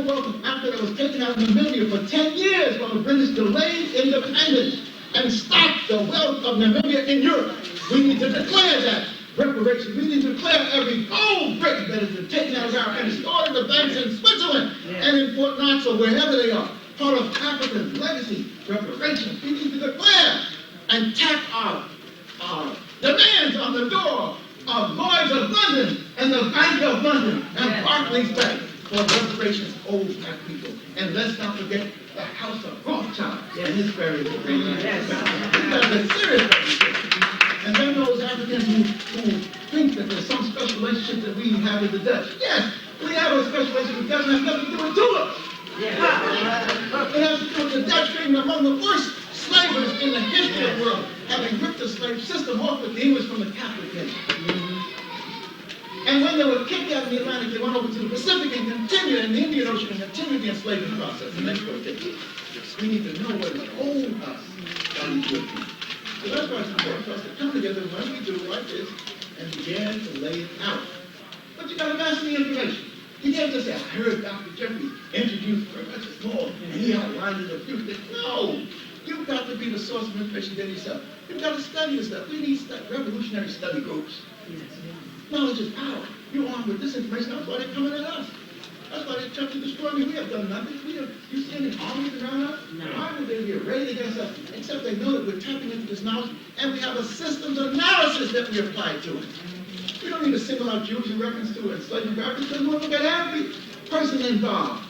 wealth of Africa that was taken out of Namibia for 10 years while the British delayed independence and stopped the wealth of Namibia in Europe. We need to declare that reparations. We need to declare every gold brick that has been taken out of Africa and stored in the banks in Switzerland and in Fort Knox or wherever they are. Part of Africa's legacy, reparations. We need to declare and tap our demands on the door of Lloyd's of London and the Bank of London and Barclays Bank for reparations owed black people. And let's not forget the House of Rothschild and his various arrangements. That's a serious reparations. And then those Africans who think that there's some special relationship that we have with the Dutch. Yes, we have a special relationship with the Dutch, and it has nothing to do with tulips. It has to do with the Dutch being among the worst slavers in the history of the world, having ripped the slave system off with the English from the Catholic nation. And when they were kicked out of the Atlantic, they went over to the Pacific and continued in the Indian Ocean and continued the enslavement process and exploitation. We need to know what is owed us by these Europeans. So that's why it's important for us to come together when we do like this and begin to lay it out. But you got to master the information. You can't just say, I heard Dr. Jeffries introduce Professor Small and he outlined it a few things. No! You've got to be the source of information there yourself. You've got to study this stuff. We need revolutionary study groups. Knowledge is power. You're armed with this information. That's why they're coming at us. That's why they're trying to destroy me. We have done nothing. You see any armies around us? No. Why would they be arrayed against us? Except they know that we're tapping into this knowledge and we have a systems analysis that we apply to it. We don't need to single out Jews in reference to enslavement because we look at every person involved.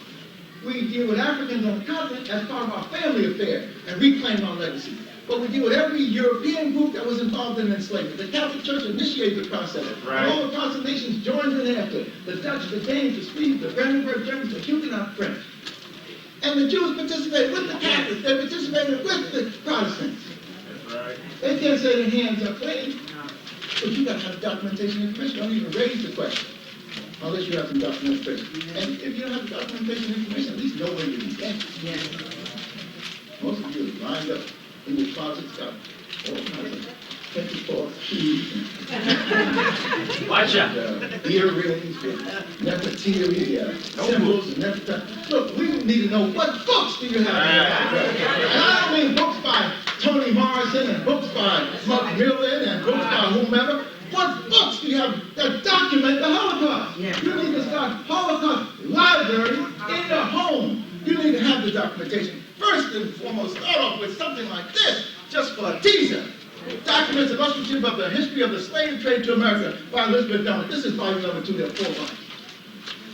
We deal with Africans on the continent as part of our family affair and reclaim our legacy. But we deal with every European group that was involved in enslavement. The Catholic Church initiated the process. Right. And all the Protestant nations joined in after. The Dutch, the Danes, the Swedes, the Brandenburg Germans, the Huguenot French. And the Jews participated with the Catholics. They participated with the Protestants. That's right. They can't say their hands are clean. But you got to have documentation and information. Don't even raise the question unless you have some documentation. And if you don't have the documentation and information, at least know where you begin. Most of you are lined up in your closets, got all kinds of Pentecost keys, watch out, earrings, nefertiti, symbols, and nefertiti. Look, we need to know what books do you have in your library. And I don't mean books by Toni Morrison and books by Macmillan and books by whomever. What books do you have that document the Holocaust? You need to start Holocaust library in the home. You need to have the documentation. First and foremost, start off with something like this, just for a teaser. Documents illustrative of the history of the slave trade to America by Elizabeth Dunn. This is volume number 2, there are 4 volumes.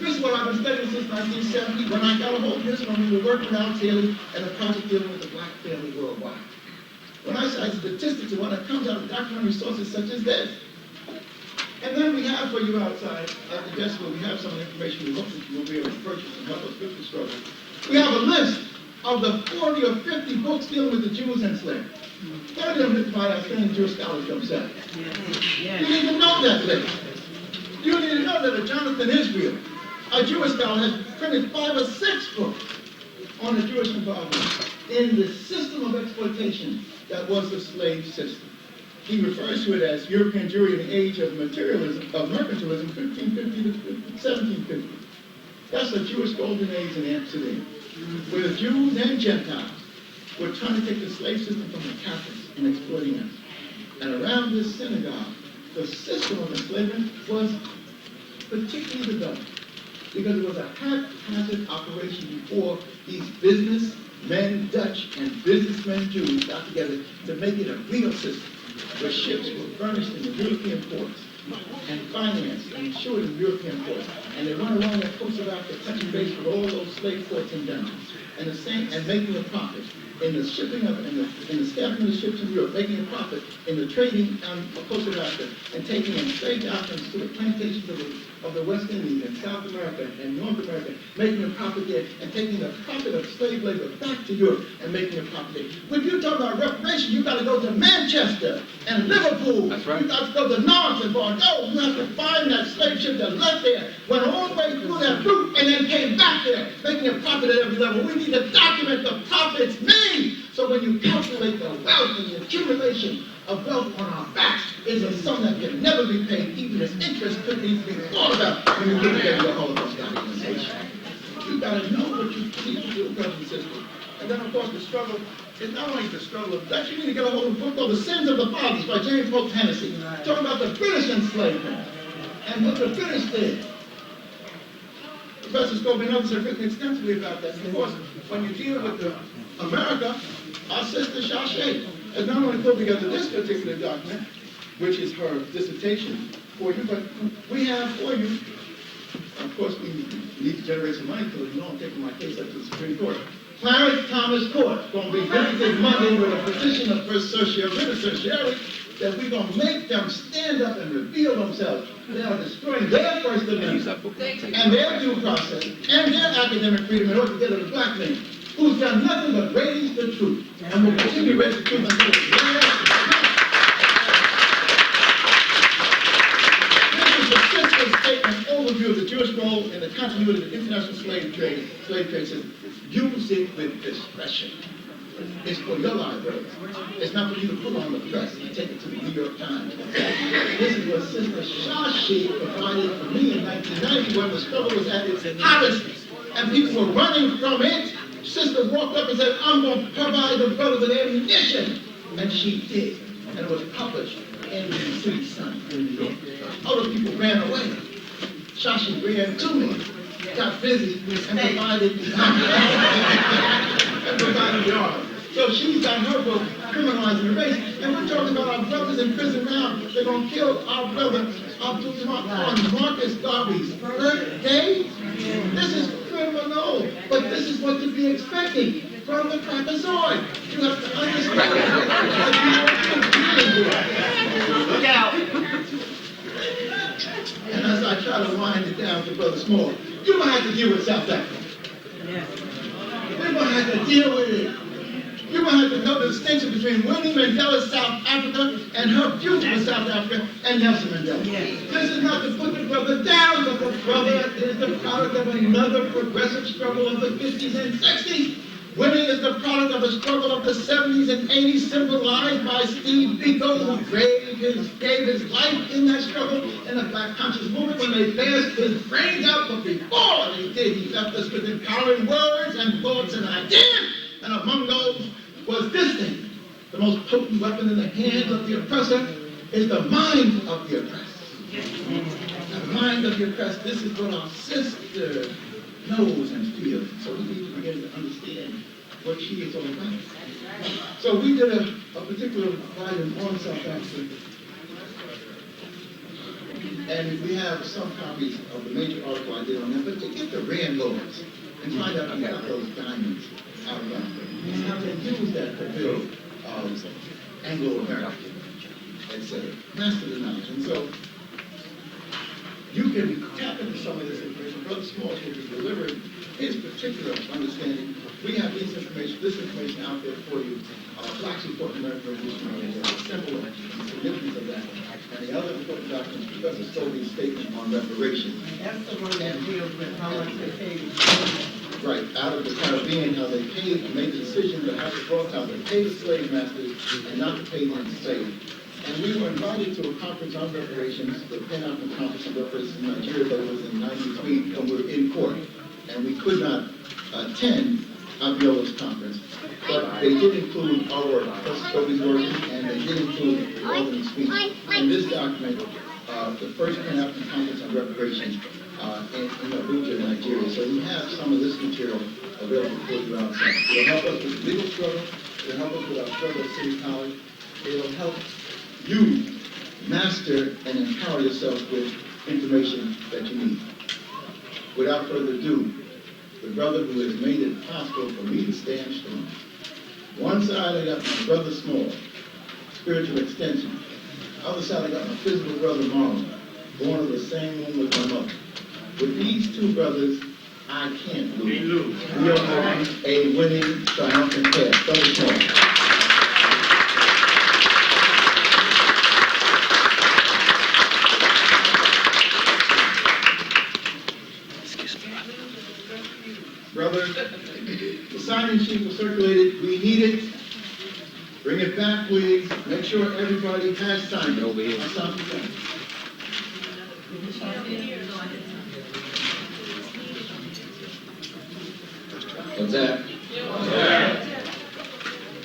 This is what I've been studying since 1970 when I got a hold of this when we were working with Alex Haley and the project dealing with the black family worldwide. When I cite statistics of what comes out of documentary sources such as this. And then we have for you outside at the desk where we have some information we hope that you will be able to purchase and help us with the struggle. We have a list of the 40 or 50 books dealing with the Jews enslaved. 30 of them written by outstanding Jewish scholars themselves. You need to know that list. You need to know that a Jonathan Israel, a Jewish scholar, has printed 5 or 6 books on the Jewish involvement in the system of exploitation that was the slave system. He refers to it as European Jewry in the age of materialism, of mercantilism, 1550 to 1750. That's the Jewish golden age in Amsterdam, where the Jews and Gentiles were trying to take the slave system from the Catholics and exploiting them. And around this synagogue, the system of enslavement was particularly developed because it was a haphazard operation before these businessmen, Dutch, and businessmen Jews got together to make it a real system where ships were furnished in the European ports and financed and insured in European ports. And they went along the coast of Africa, touching base with all those slave ports and dungeons, and making a profit in the shipping of, in the staffing of the ships in Europe, making a profit in the trading on the coast of Africa, and taking enslaved Africans to the plantations of the West Indies and South America and North America, making a profit there, and taking the profit of slave labor back to Europe and making a profit there. When you talk about reparation, you got to go to Manchester and Liverpool. That's right. You got to go to Nantes and Bordeaux. You have to find that slave ship that left there, went all the way through that route, and then came back there, making a profit at every level. We need to document the profits made. So when you calculate the wealth and the accumulation of wealth on our backs is a sum that can never be paid, even as interest could need to be thought about when you get together the Holocaust documentation. You got to know what you need to do, brothers and sisters. And then, of course, the struggle is not only the struggle of that. You need to get a hold of a book called The Sins of the Fathers by James Pope Hennessy, talking about the British enslavement and what the British did. Professor Scobie and others have written extensively about that. And of course, when you deal with America, our sister Shashay has not only put together this particular document, which is her dissertation for you, but we have for you, of course, we need to generate some money because you know I'm taking my case up to the Supreme Court. Clarence Thomas Court going to be visited Monday with a petition of first certiorari that we're going to make them stand up and reveal themselves. They are destroying their First Amendment and their due process and their academic freedom in order to get at a black man who's done nothing but raise the truth and will continue to raise the truth until it's statement overview of the Jewish role in the continuity of the international slave trade. Slave trade says, use it with discretion. It's for your library. It's not for you to put on the press and take it to the New York Times. This is what Sister Shashi provided for me in 1990 when the struggle was at its hottest and people were running from it. Sister walked up and said, I'm going to provide the brothers with ammunition. And she did. And it was published in the City Sun in New York. Other people ran away. Shashi ran to me, got busy, and provided the art. So she's got her book, Criminalizing the Race, and we're talking about our brothers in prison now. They're going to kill our brother on Marcus Garvey's birthday. This is criminal, but this is what to be expecting from the trapezoid. You have to understand. Look out. And as I try to wind it down to Brother Small, you're going to have to deal with South Africa. We're going to have to deal with it. You're going to have to know the distinction between Winnie Mandela's South Africa and her future for South Africa and Nelson Mandela. This is not to put the brother down, but the brother is the product of another progressive struggle of the 50s and 60s. Winnie is the product of a struggle of the 70s and 80s, symbolized by Steve Biko, who gave his life in that struggle in the Black Conscious Movement when they bashed his brains out. But before they did, he left us with empowering words and thoughts and ideas. And among those was this thing. The most potent weapon in the hands of the oppressor is the mind of the oppressed. The mind of the oppressed. This is what our sister knows and feels. So we need to begin to understand what she is all about. So we did a particular volume on South Africa. And we have some copies of the major article I did on that. But to get the Rand Lords and find out about those diamonds out of Africa, and how they use that to build Anglo-American, etc. Master the knowledge. And so you can tap into some of this information. Brother Smalls will be delivering his particular understanding. We have this information out there for you. Blacks Report in American Revolutionary War, the symbol and significance of that. And the other important document is Professor Scobie's statement on reparations. That's the one that deals with how much they paid. Right, out of the Caribbean, how they made the decision to have to cross how they pay the slave masters and not to pay the enslaved. And we were invited to a conference on reparations, the PanAfrican Conference on Reparations in Nigeria, that was in '93, and we were in court. And we could not attend Abiola's conference, but they did include our work, Professor Scobie's work, and they did include the opening speech. In this document, the first PanAfrican Conference on Reparations in Abuja, Nigeria. So we have some of this material available for you outside. It'll help us with legal struggle. It'll help us with our struggle at City College. It'll help you master and empower yourself with information that you need. Without further ado, the brother who has made it possible for me to stand strong. One side I got my brother Small, spiritual extension. Other side I got my physical brother Marlon, born of the same womb with my mother. With these two brothers, I can't lose. We are on a winning, triumphant path. Brother Small. Brother, the sign-in sheet was circulated. We need it. Bring it back, please. Make sure everybody has signed over here. What's that?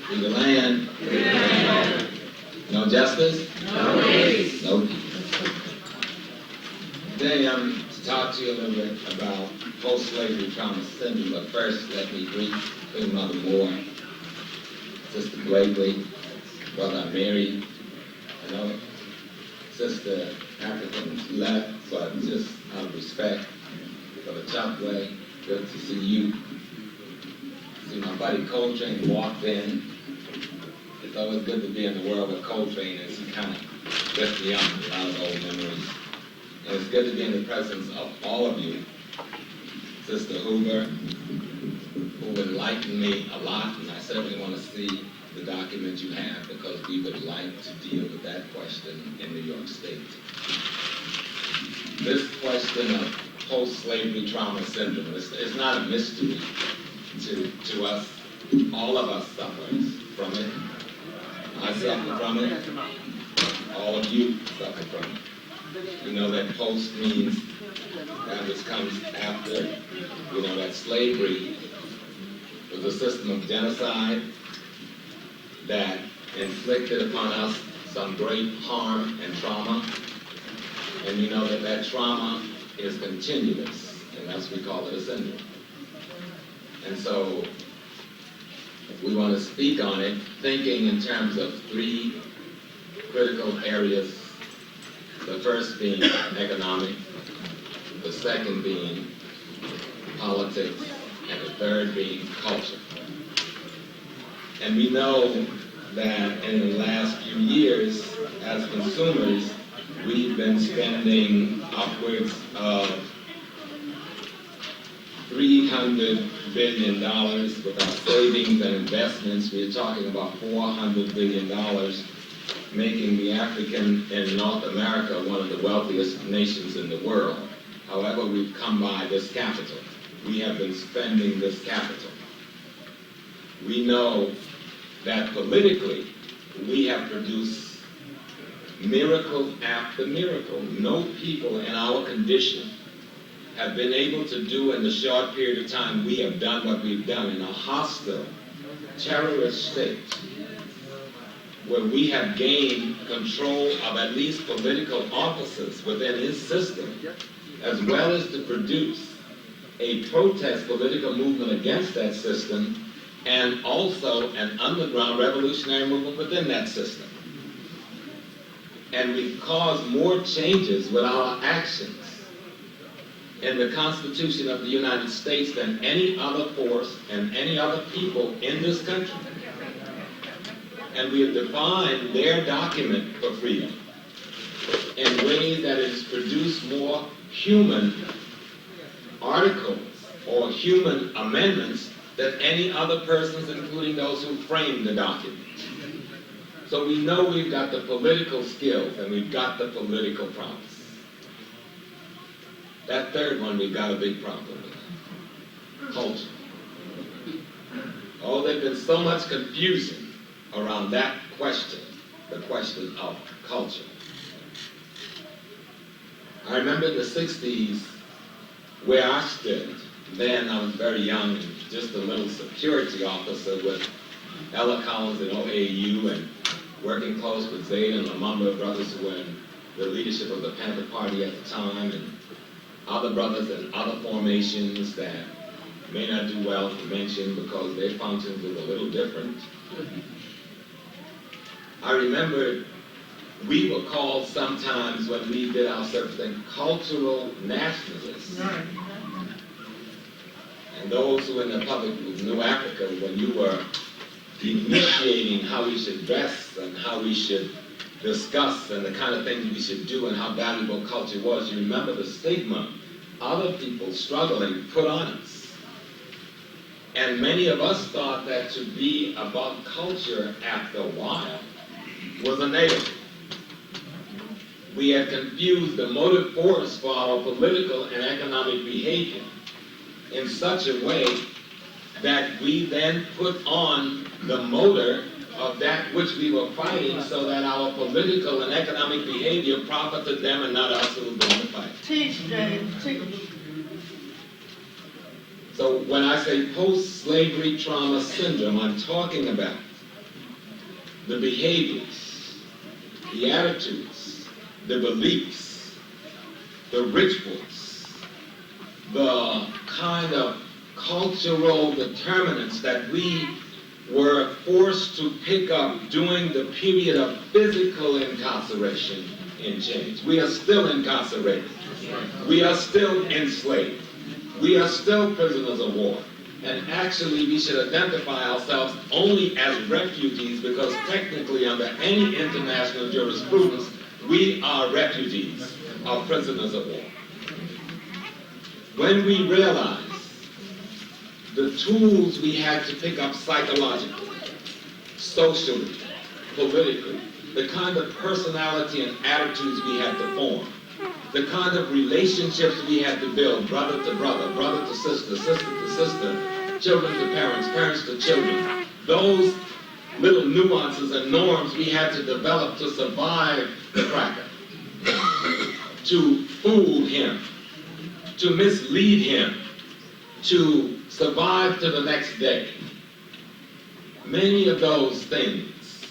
Free the land. No justice? No peace. No peace. Today I'm to talk to you a little bit about post-slavery trauma syndrome, but first let me greet Queen Mother Moore, Sister Blakely, Brother Mary. I know Sister Africans left, but just out of respect for the Chokwe, good to see you. See my buddy Coltrane walked in. It's always good to be in the world with Coltrane as he kind of lifts me up with a lot of old memories. And it's good to be in the presence of all of you. Sister Hoover, who enlightened me a lot, and I certainly want to see the document you have because we would like to deal with that question in New York State. This question of post-slavery trauma syndrome is not a mystery to us. All of us suffers from it. I suffer from it. All of you suffer from it. You know that post means that which comes after. You know that slavery was a system of genocide that inflicted upon us some great harm and trauma. And you know that that trauma is continuous, and that's we call it a syndrome. And so we want to speak on it, thinking in terms of three critical areas. The first being economic, the second being politics, and the third being culture. And we know that in the last few years, as consumers, we've been spending upwards of $300 billion with our savings and investments. We're talking about $400 billion, making the African in North America one of the wealthiest nations in the world. However, we've come by this capital. We have been spending this capital. We know that politically, we have produced miracle after miracle. No people in our condition have been able to do in the short period of time we have done what we've done in a hostile, terrorist state, where we have gained control of at least political offices within his system, as well as to produce a protest political movement against that system, and also an underground revolutionary movement within that system. And we've caused more changes with our actions in the Constitution of the United States than any other force and any other people in this country. And we have defined their document for freedom in ways that it has produced more human articles or human amendments than any other persons, including those who framed the document. So we know we've got the political skills and we've got the political promise. That third one we've got a big problem with. Culture. Oh, there's been so much confusion around that question, the question of culture. I remember in the 60s where I stood. Then I was very young and just a little security officer with Ella Collins and OAU and working close with Zeta and Lumumba brothers who were in the leadership of the Panther Party at the time, and other brothers in other formations that may not do well to mention because their functions was a little different. I remember we were called sometimes when we did our certain thing, cultural nationalists. And those who in the public who knew Africa, when you were initiating how we should dress and how we should discuss and the kind of things we should do and how valuable culture was, you remember the stigma other people struggling put on us. And many of us thought that to be about culture after a while was a negative. We had confused the motive force for our political and economic behavior in such a way that we then put on the motor of that which we were fighting so that our political and economic behavior profited them and not us who were going to fight. Teach, James, teach. So when I say post-slavery trauma syndrome, I'm talking about the behaviors, the attitudes, the beliefs, the rituals, the kind of cultural determinants that we were forced to pick up during the period of physical incarceration in chains. We are still incarcerated. We are still enslaved. We are still prisoners of war. And actually, we should identify ourselves only as refugees because technically, under any international jurisprudence, we are refugees or prisoners of war. When we realize the tools we had to pick up psychologically, socially, politically, the kind of personality and attitudes we had to form, the kind of relationships we had to build, brother to brother, brother to sister, sister to sister, children to parents, parents to children, those little nuances and norms we had to develop to survive the cracker, to fool him, to mislead him, to survive to the next day. Many of those things,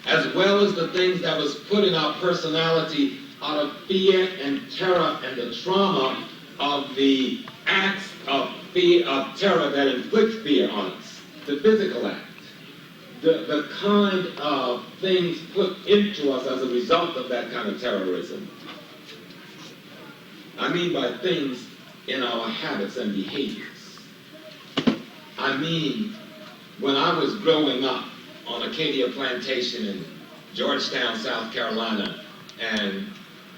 as well as the things that was put in our personality out of fear and terror and the trauma of the acts of fear, of terror that inflict fear on us, the physical act, the kind of things put into us as a result of that kind of terrorism. I mean by things in our habits and behaviors. I mean, when I was growing up on Acadia Plantation in Georgetown, South Carolina, and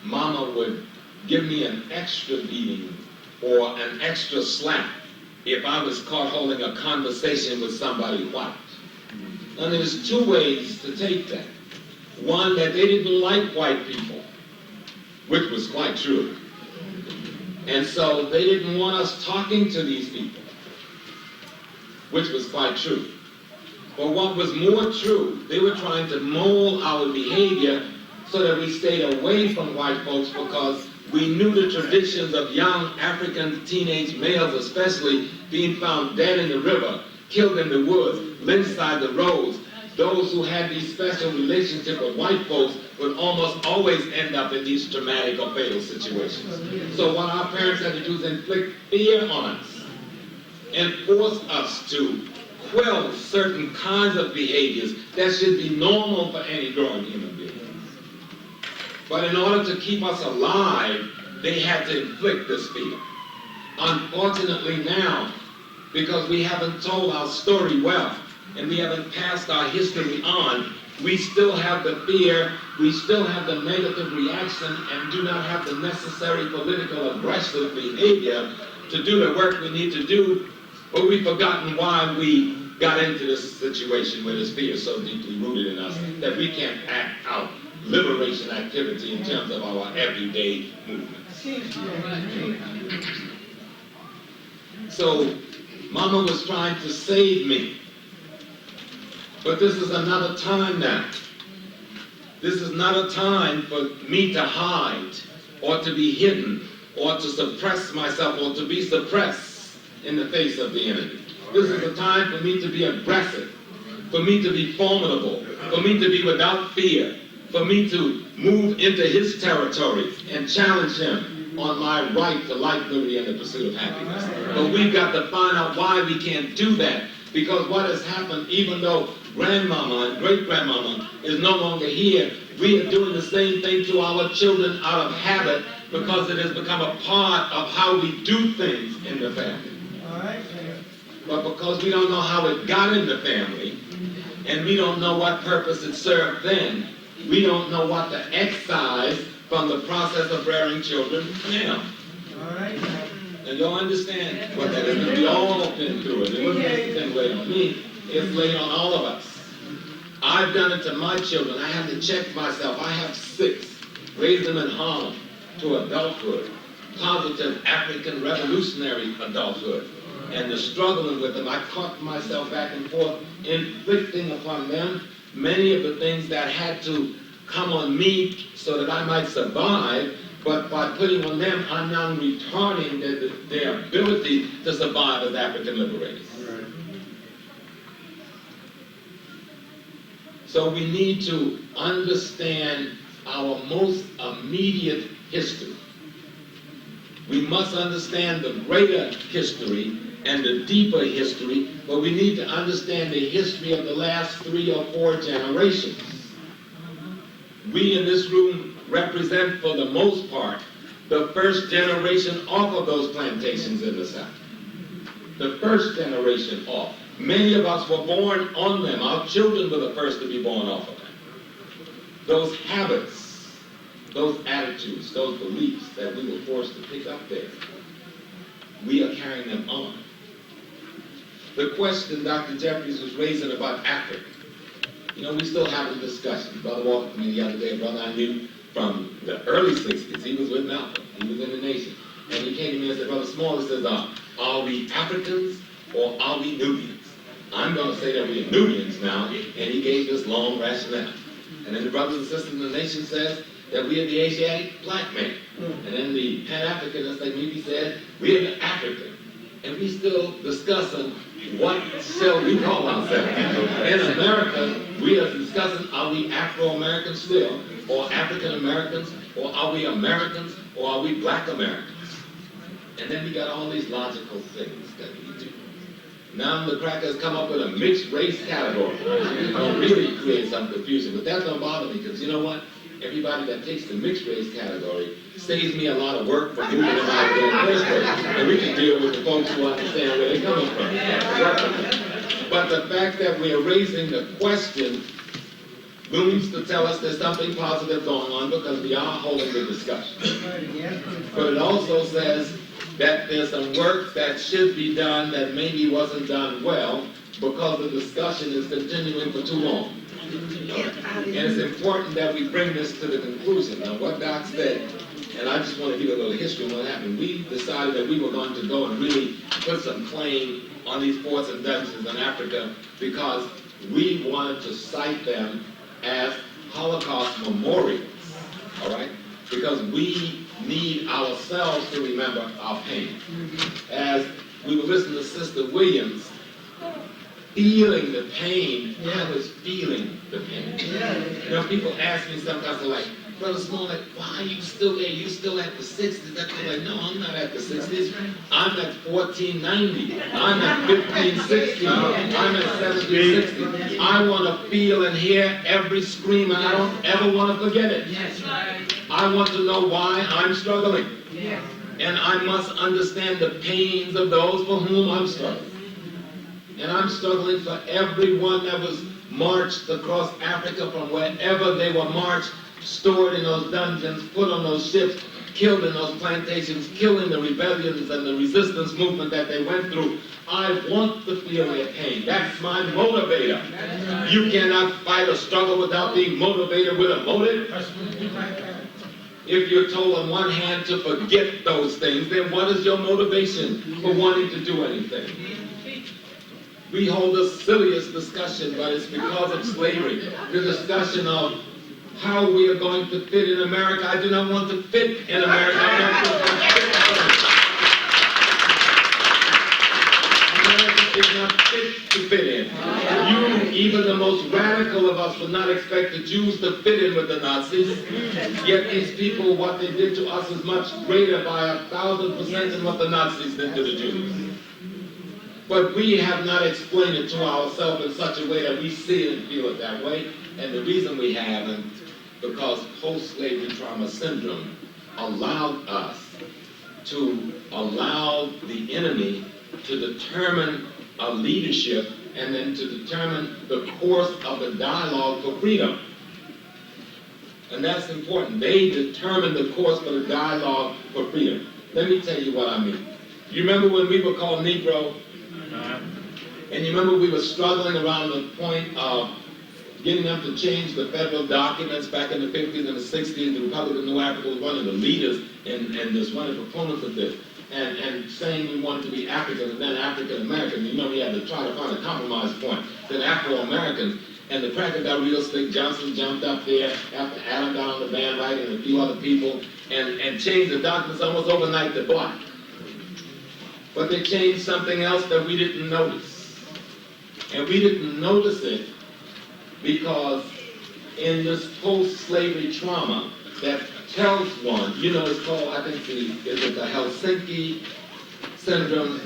Mama would give me an extra beating or an extra slap if I was caught holding a conversation with somebody white. And there's two ways to take that. One, that they didn't like white people, which was quite true. And so they didn't want us talking to these people, which was quite true. But what was more true, they were trying to mold our behavior so that we stayed away from white folks because we knew the traditions of young African teenage males especially being found dead in the river, killed in the woods, lynched by the roads. Those who had these special relationships with white folks would almost always end up in these traumatic or fatal situations. So what our parents had to do is inflict fear on us and force us to quell certain kinds of behaviors that should be normal for any growing human being. But in order to keep us alive, they had to inflict this fear. Unfortunately now, because we haven't told our story well, and we haven't passed our history on, we still have the fear, we still have the negative reaction, and do not have the necessary political aggressive behavior to do the work we need to do, but we've forgotten why we got into this situation where this fear is so deeply rooted in us that we can't act out liberation activity in terms of our everyday movements. So, Mama was trying to save me. But this is another time now. This is not a time for me to hide or to be hidden or to suppress myself or to be suppressed in the face of the enemy. This is a time for me to be aggressive, for me to be formidable, for me to be without fear, for me to move into his territory and challenge him on my right to life, liberty, and the pursuit of happiness. But we've got to find out why we can't do that, because what has happened, even though grandmama and great-grandmama is no longer here, we are doing the same thing to our children out of habit because it has become a part of how we do things in the family. But because we don't know how it got in the family, and we don't know what purpose it served then, we don't know what to excise from the process of rearing children now. And you'll understand what that is. We all been through it. It wasn't just laid on me. It's laid on all of us. I've done it to my children. I have to check myself. I have 6. Raised them in Harlem to adulthood. Positive African revolutionary adulthood. And the struggling with them, I caught myself back and forth, inflicting upon them many of the things that had to come on me so that I might survive, but by putting on them, I'm now retarding their ability ability to survive as African liberators. So we need to understand our most immediate history. We must understand the greater history and the deeper history, but we need to understand the history of the last 3 or 4 generations. We in this room represent, for the most part, the first generation off of those plantations in the South. The first generation off. Many of us were born on them. Our children were the first to be born off of them. Those habits, those attitudes, those beliefs that we were forced to pick up there, we are carrying them on. The question Dr. Jeffries was raising about Africa, you know, we still have a discussion. Brother walked to me the other day, a brother I knew from the early 60s. He was with Malcolm. He was in the nation. And he came to me and said, Brother Small, he says, are we Africans or are we Nubians? I'm going to say that we are Nubians now. And he gave this long rationale. And then the brothers and sisters in the nation says that we are the Asiatic black man. And then the Pan-Africanists, like Miki said, we are the African. And we still discussing what shall we call ourselves. In America, we are discussing, are we Afro-Americans still, or African-Americans, or are we Americans, or are we black Americans? And then we got all these logical things that we do. Now the crackers come up with a mixed race category. It really creates some confusion, but that don't bother me, because you know what? Everybody that takes the mixed race category saves me a lot of work for moving them out there in the first place. And we can deal with the folks who understand where they're coming from. But the fact that we are raising the question looms to tell us there's something positive going on, because we are holding the discussion. But it also says that there's some work that should be done that maybe wasn't done well, because the discussion is continuing for too long. And it's important that we bring this to the conclusion. Now, what Doc said, and I just want to give a little history of what happened. We decided that we were going to go and really put some claim on these forts and dungeons in Africa, because we wanted to cite them as Holocaust memorials, all right? Because we need ourselves to remember our pain. As we were listening to Sister Williams, feeling the pain, I was feeling the pain. You know, people ask me sometimes, they're like, Brother Smollett, why are you still there? You still at the 60s? I'm like, no, I'm not at the 60s. I'm at 1490. I'm at 1560. I'm at 1760. I want to feel and hear every scream, and I don't ever want to forget it. I want to know why I'm struggling. And I must understand the pains of those for whom I'm struggling. And I'm struggling for everyone that was marched across Africa from wherever they were marched, stored in those dungeons, put on those ships, killed in those plantations, killing the rebellions and the resistance movement that they went through. I want to feel their pain. That's my motivator. You cannot fight a struggle without being motivated with a motive. If you're told on one hand to forget those things, then what is your motivation for wanting to do anything? We hold the silliest discussion, but it's because of slavery. The discussion of how we are going to fit in America. I do not want to fit in America. America is not fit to fit in. You, even the most radical of us, would not expect the Jews to fit in with the Nazis. Yet these people, what they did to us is much greater by 1,000% than what the Nazis did to the Jews. But we have not explained it to ourselves in such a way that we see it and feel it that way. And the reason we haven't, because post-slavery trauma syndrome allowed us to allow the enemy to determine a leadership and then to determine the course of the dialogue for freedom. And that's important. They determine the course for the dialogue for freedom. Let me tell you what I mean. You remember when we were called Negro? And you remember we were struggling around the point of getting them to change the federal documents back in the 50s and the 60s. The Republic of New Africa was one of the leaders and just one of the proponents of this. And saying we wanted to be African and then African American. You know, we had to try to find a compromise point. Then Afro-Americans. And the cracker got real slick. Johnson jumped up there after Adam got on the bandwagon and a few other people and changed the documents almost overnight to black. But they changed something else that we didn't notice. And we didn't notice it because in this post-slavery trauma that tells one, you know, it's called, I think, is it the Helsinki syndrome,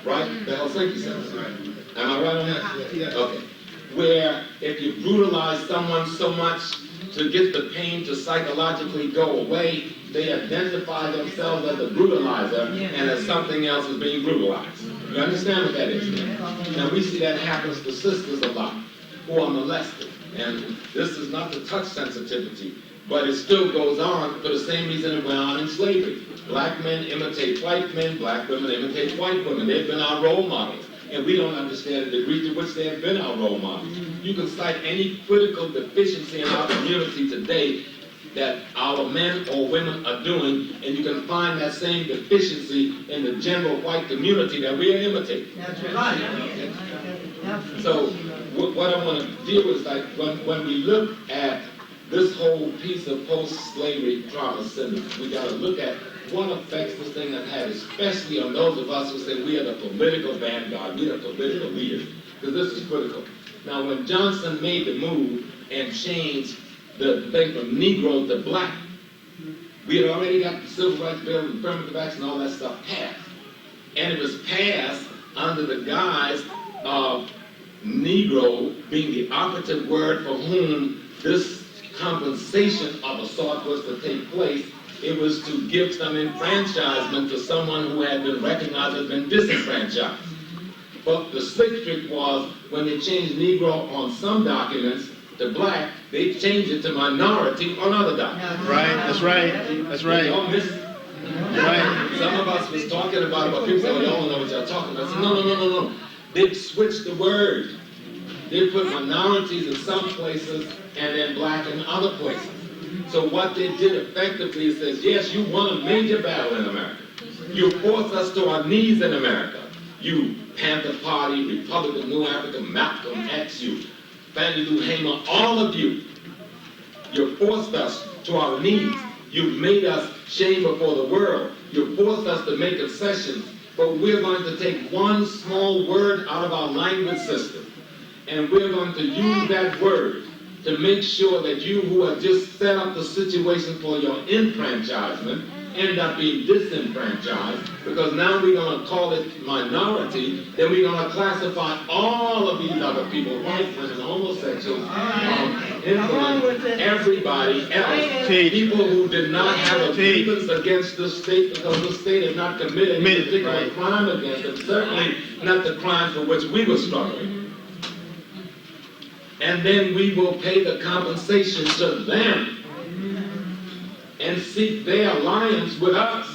right? The Helsinki syndrome. Am I right on that? Yeah. Okay. Where if you brutalize someone so much to get the pain to psychologically go away, they identify themselves as a brutalizer and as something else is being brutalized. You understand what that is? Now we see that happens to sisters a lot who are molested. And this is not the touch sensitivity, but it still goes on for the same reason it went on in slavery. Black men imitate white men, black women imitate white women. They've been our role models. And we don't understand the degree to which they have been our role models. You can cite any critical deficiency in our community today that our men or women are doing, and you can find that same deficiency in the general white community that we are imitating. That's right. So what I want to deal with is like when we look at this whole piece of post-slavery trauma syndrome, we got to look at what effects this thing has had, especially on those of us who say we are the political vanguard, we are the political leaders, because this is critical. Now, when Johnson made the move and changed the thing from Negro to black, we had already got the Civil Rights Bill, the affirmative action, all that stuff passed. And it was passed under the guise of Negro being the operative word for whom this compensation of a sort was to take place. It was to give some enfranchisement to someone who had been recognized as been disenfranchised. But the slick trick was when they changed Negro on some documents to black, they changed it to minority on other documents. Right, that's right. That's right. Y'all miss it. Right. Some of us was talking about it, but people say, oh, y'all don't know what y'all talking about. I said, no. They switched the word. They put minorities in some places and then black in other places. So what they did effectively is says, yes, you won a major battle in America. You forced us to our knees in America. You Panther Party, Republican, New Africa, Malcolm X, you Fannie Lou Hamer, all of you. You forced us to our knees. You made us shame before the world. You forced us to make concessions. But we're going to take one small word out of our language system, and we're going to use that word to make sure that you who have just set up the situation for your enfranchisement end up being disenfranchised, because now we're going to call it minority, then we're going to classify all of these other people, white women, homosexuals, everybody else, people who did not have a grievance against the state because the state had not committed any particular crime against them, certainly not the crime for which we were struggling. And then we will pay the compensation to them and seek their alliance with us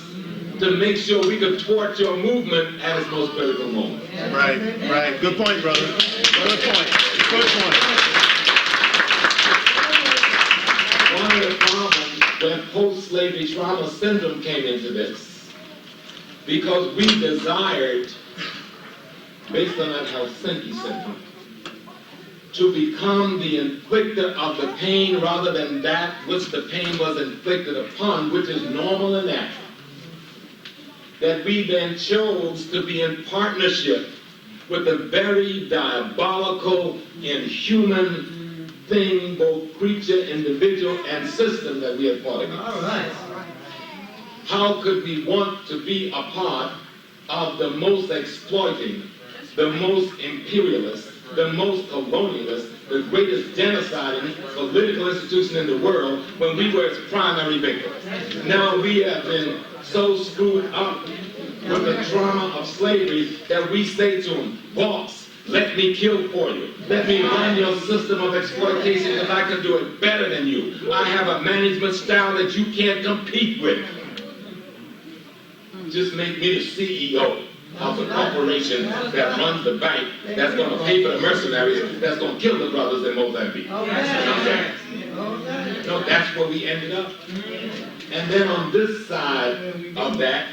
to make sure we can thwart your movement at its most critical moment. Right. Good point, brother. Good point. One of the problems when post-slavery trauma syndrome came into this, because we desired, based on that Helsinki syndrome, to become the inflictor of the pain rather than that which the pain was inflicted upon, which is normal and natural. That we then chose to be in partnership with the very diabolical, inhuman thing, both creature, individual, and system that we had fought against. All right. How could we want to be a part of the most exploiting, the most imperialist, the most colonialist, the greatest genociding political institution in the world when we were its primary victims? Now we have been so screwed up with the trauma of slavery that we say to them, boss, let me kill for you. Let me run your system of exploitation because I can do it better than you. I have a management style that you can't compete with. Just make me the CEO of the corporation that runs the bank, that's going to pay for the mercenaries, that's going to kill the brothers in Mozambique. No, that's where we ended up. And then on this side of that,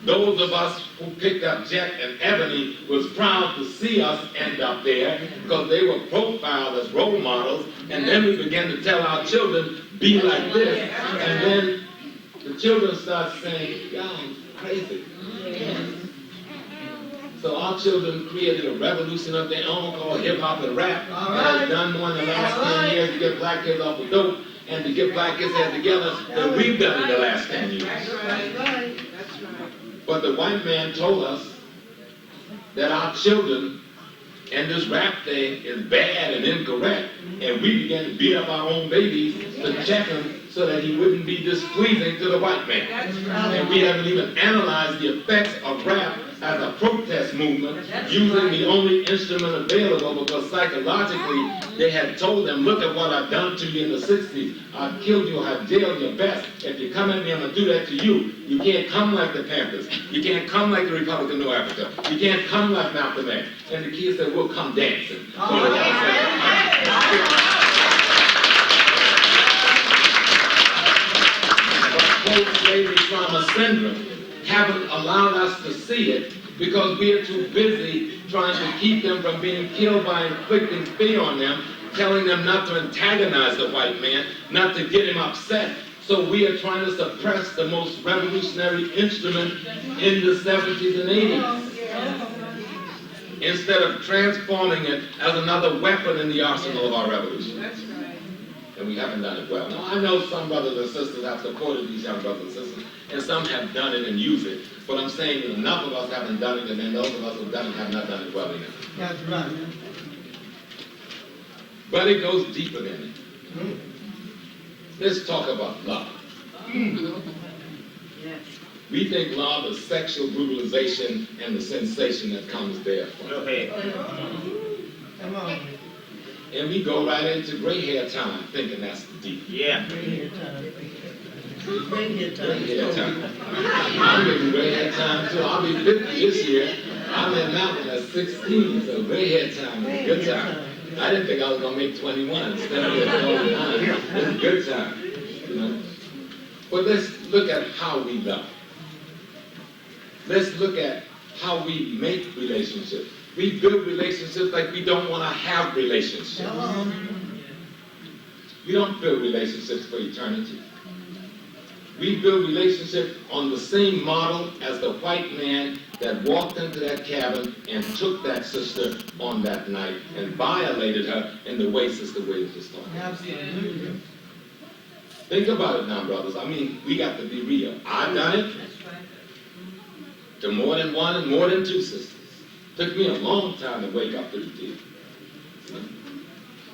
those of us who picked up Jet and Ebony was proud to see us end up there because they were profiled as role models, and then we began to tell our children, be like this, and then the children start saying, y'all crazy. So our children created a revolution of their own called hip-hop and rap. All That right. has done more in the last All 10 right. years to get black kids off of dope and to get black kids head together than we've done in the last 10 years. That's right. That's right. But the white man told us that our children and this rap thing is bad and incorrect, and we began to beat up our own babies to check him so that he wouldn't be displeasing to the white man. And we haven't even analyzed the effects of rap as a protest movement, using the only instrument available, because psychologically they had told them, look at what I've done to you in the 60s. I've killed you, I've jailed your best. If you come at me, I'm going to do that to you. You can't come like the Panthers. You can't come like the Republic of New Africa. You can't come like Malcolm X. And the kids said, we'll come dancing. Post-slavery trauma syndrome haven't allowed us to see it because we are too busy trying to keep them from being killed by inflicting fear on them, telling them not to antagonize the white man, not to get him upset. So we are trying to suppress the most revolutionary instrument in the 70s and 80s instead of transforming it as another weapon in the arsenal of our revolution. That's right. And we haven't done it well. Now, I know some brothers and sisters have supported these young brothers and sisters, and some have done it and used it. But I'm saying that enough of us haven't done it, and then those of us who've done it have not done it well enough. That's right. But it goes deeper than it. Let's talk about love. Yes. We think love is sexual brutalization and the sensation that comes therefrom. Come on. And we go right into gray hair time thinking that's the deep. Yeah. Bring your time. Bring your time. Gray hair time. I'm getting gray hair time too. I'll be 50 this year. I'm in Malcolm at 16, so gray hair time is a good time. I didn't think I was going to make 21 instead of getting 29. It's a good time, you know. But let's look at how we love. Let's look at how we make relationships. We build relationships like we don't want to have relationships. Come on. We don't build relationships for eternity. We build relationships on the same model as the white man that walked into that cabin and took that sister on that night and violated her in the way Sister Williams was talking. Absolutely. Think about it now, brothers. I mean, we got to be real. I've done it to more than one and more than two sisters. Took me a long time to wake up to the deal.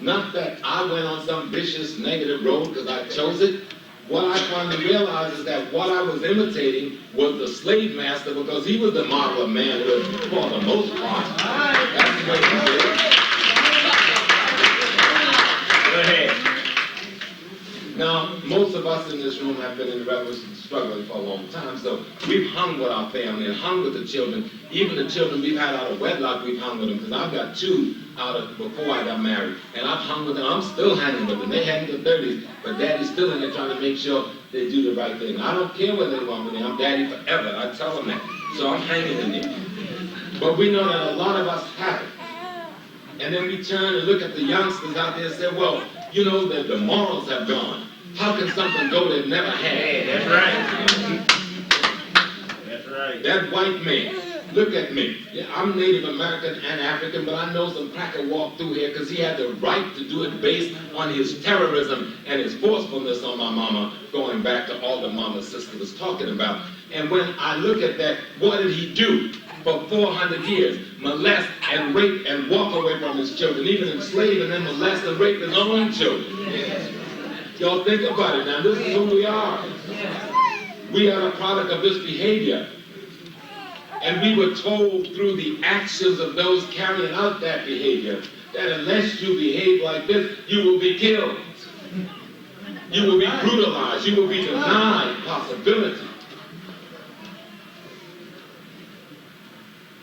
Not that I went on some vicious, negative road because I chose it. What I finally realized is that what I was imitating was the slave master because he was the model of manhood for the most part. That's the way he did it. Go ahead. Now, most of us in this room have been in the revolution struggling for a long time, so we've hung with our family and hung with the children. Even the children we've had out of wedlock, we've hung with them, because I've got two out of before I got married, and I've hung with them. I'm still hanging with them. They had in their 30s, but Daddy's still in there trying to make sure they do the right thing. I don't care whether they want me. I'm Daddy forever. I tell them that. So I'm hanging in there. But we know that a lot of us haven't. And then we turn and look at the youngsters out there and say, well, you know that the morals have gone. How can something go they've never had? Hey, that's right. That's right. That white man, look at me. Yeah, I'm Native American and African, but I know some cracker walked through here because he had the right to do it based on his terrorism and his forcefulness on my mama, going back to all the mama sister was talking about. And when I look at that, what did he do? For 400 years, molest and rape and walk away from his children, even enslave and then molest and rape his own children. Y'all think about it now. This is who we are. We are a product of this behavior. And we were told through the actions of those carrying out that behavior that unless you behave like this, you will be killed. You will be brutalized. You will be denied possibility.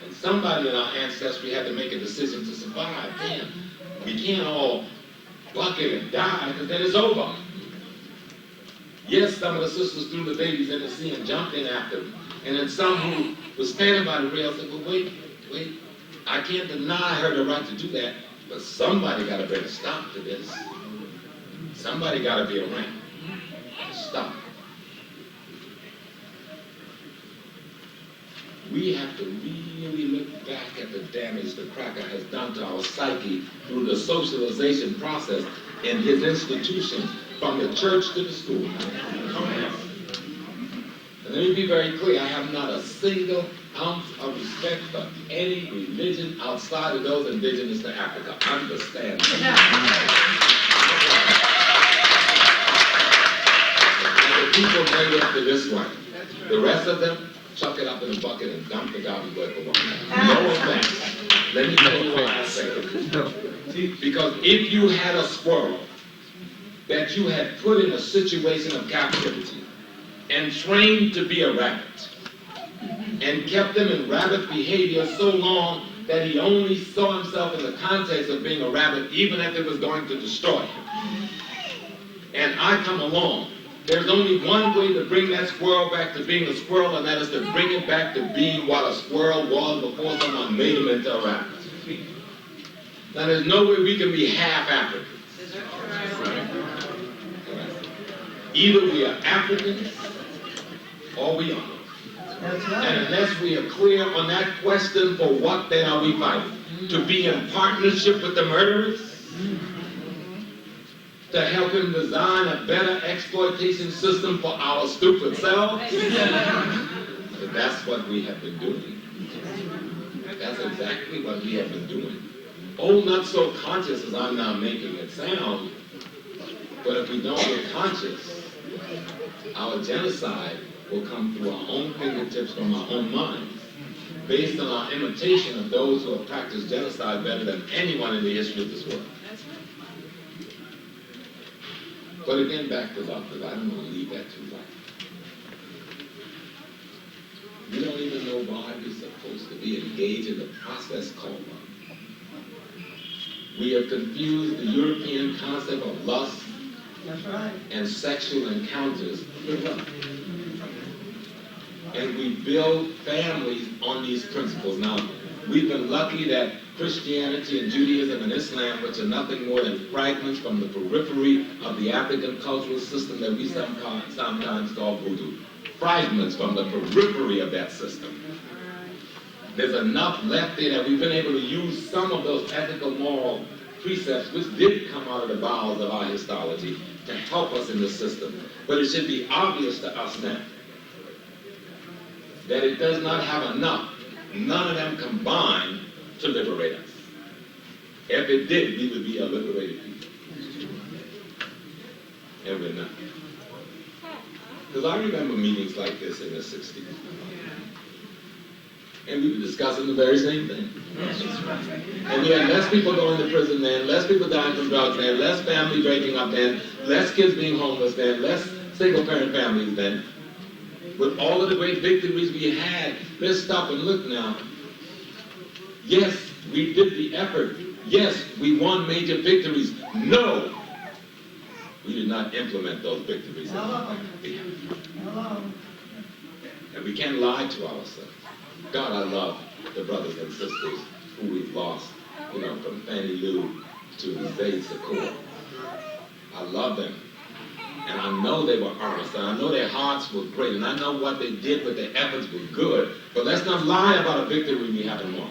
And somebody in our ancestry had to make a decision to survive. Damn, we can't all bucket and die because then it's over. Yes, some of the sisters threw the babies in the sea and jumped in after them. And then some who was standing by the rail said, well, wait, I can't deny her the right to do that, but somebody got to bring a stop to this. Somebody got to be around to stop. We have to really look back damage the cracker has done to our psyche through the socialization process in his institution, from the church to the school. And let me be very clear, I have not a single ounce of respect for any religion outside of those indigenous to Africa. Understand that. And the people made it to this one. The rest of them, chuck it up in a bucket and dump the garbage away for one. No offense. Let me tell you why I say it. Because if you had a squirrel that you had put in a situation of captivity and trained to be a rabbit, and kept him in rabbit behavior so long that he only saw himself in the context of being a rabbit, even if it was going to destroy him. And I come along, there's only one way to bring that squirrel back to being a squirrel, and that is to bring it back to being what a squirrel was before someone made him into a rabbit. Now there's no way we can be half Africans. Either we are Africans or we aren't. And unless we are clear on that question, for what then are we fighting? To be in partnership with the murderers? To help him design a better exploitation system for our stupid selves? That's what we have been doing. That's exactly what we have been doing. Oh, not so conscious as I'm now making it sound, but if we don't get conscious, our genocide will come through our own fingertips from our own minds, based on our imitation of those who have practiced genocide better than anyone in the history of this world. But again, back to love, because I don't want to leave that too light. We don't even know why we're supposed to be engaged in the process called love. We have confused the European concept of lust and sexual encounters with love. And we build families on these principles. Now, we've been lucky that Christianity and Judaism and Islam, which are nothing more than fragments from the periphery of the African cultural system that we sometimes call voodoo, fragments from the periphery of that system. There's enough left there that we've been able to use some of those ethical, moral precepts, which did come out of the bowels of our histology, to help us in the system. But it should be obvious to us now that it does not have enough, none of them combined, to liberate us. If it did, we would be a liberated people. And we're not. Because I remember meetings like this in the 60s. And we were discussing the very same thing. And we had less people going to prison then, less people dying from drugs then, less family breaking up then, less kids being homeless then, less single-parent families then. With all of the great victories we had, let's stop and look now. Yes, we did the effort. Yes, we won major victories. No, we did not implement those victories. And we can't lie to ourselves. God, I love the brothers and sisters who we've lost, from Fannie Lou to Zayd Sakur. I love them. And I know they were honest, and I know their hearts were great, and I know what they did, but their efforts were good. But let's not lie about a victory we haven't won.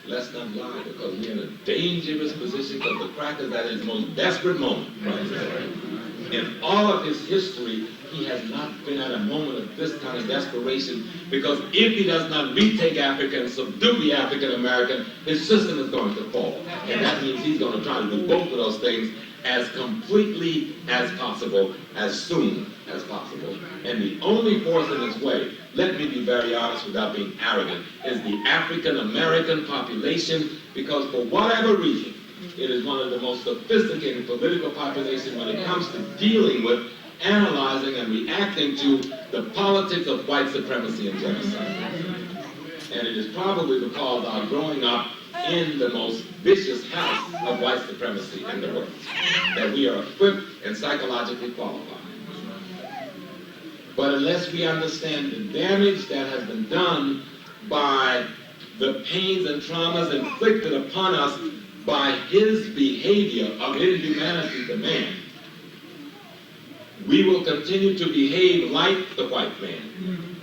Let's not lie, because we're in a dangerous position, because the cracker at his most desperate moment, in all of his history, he has not been at a moment of this kind of desperation, because if he does not retake Africa and subdue the African American, his system is going to fall. And that means he's going to try to do both of those things as completely as possible, as soon as possible. And the only force in his way, let me be very honest without being arrogant, is the African American population, because for whatever reason, it is one of the most sophisticated political populations when it comes to dealing with, analyzing, and reacting to the politics of white supremacy and genocide. And it is probably because our growing up in the most vicious house of white supremacy in the world that we are equipped and psychologically qualified. But unless we understand the damage that has been done by the pains and traumas inflicted upon us by his behavior of inhumanity to man, we will continue to behave like the white man,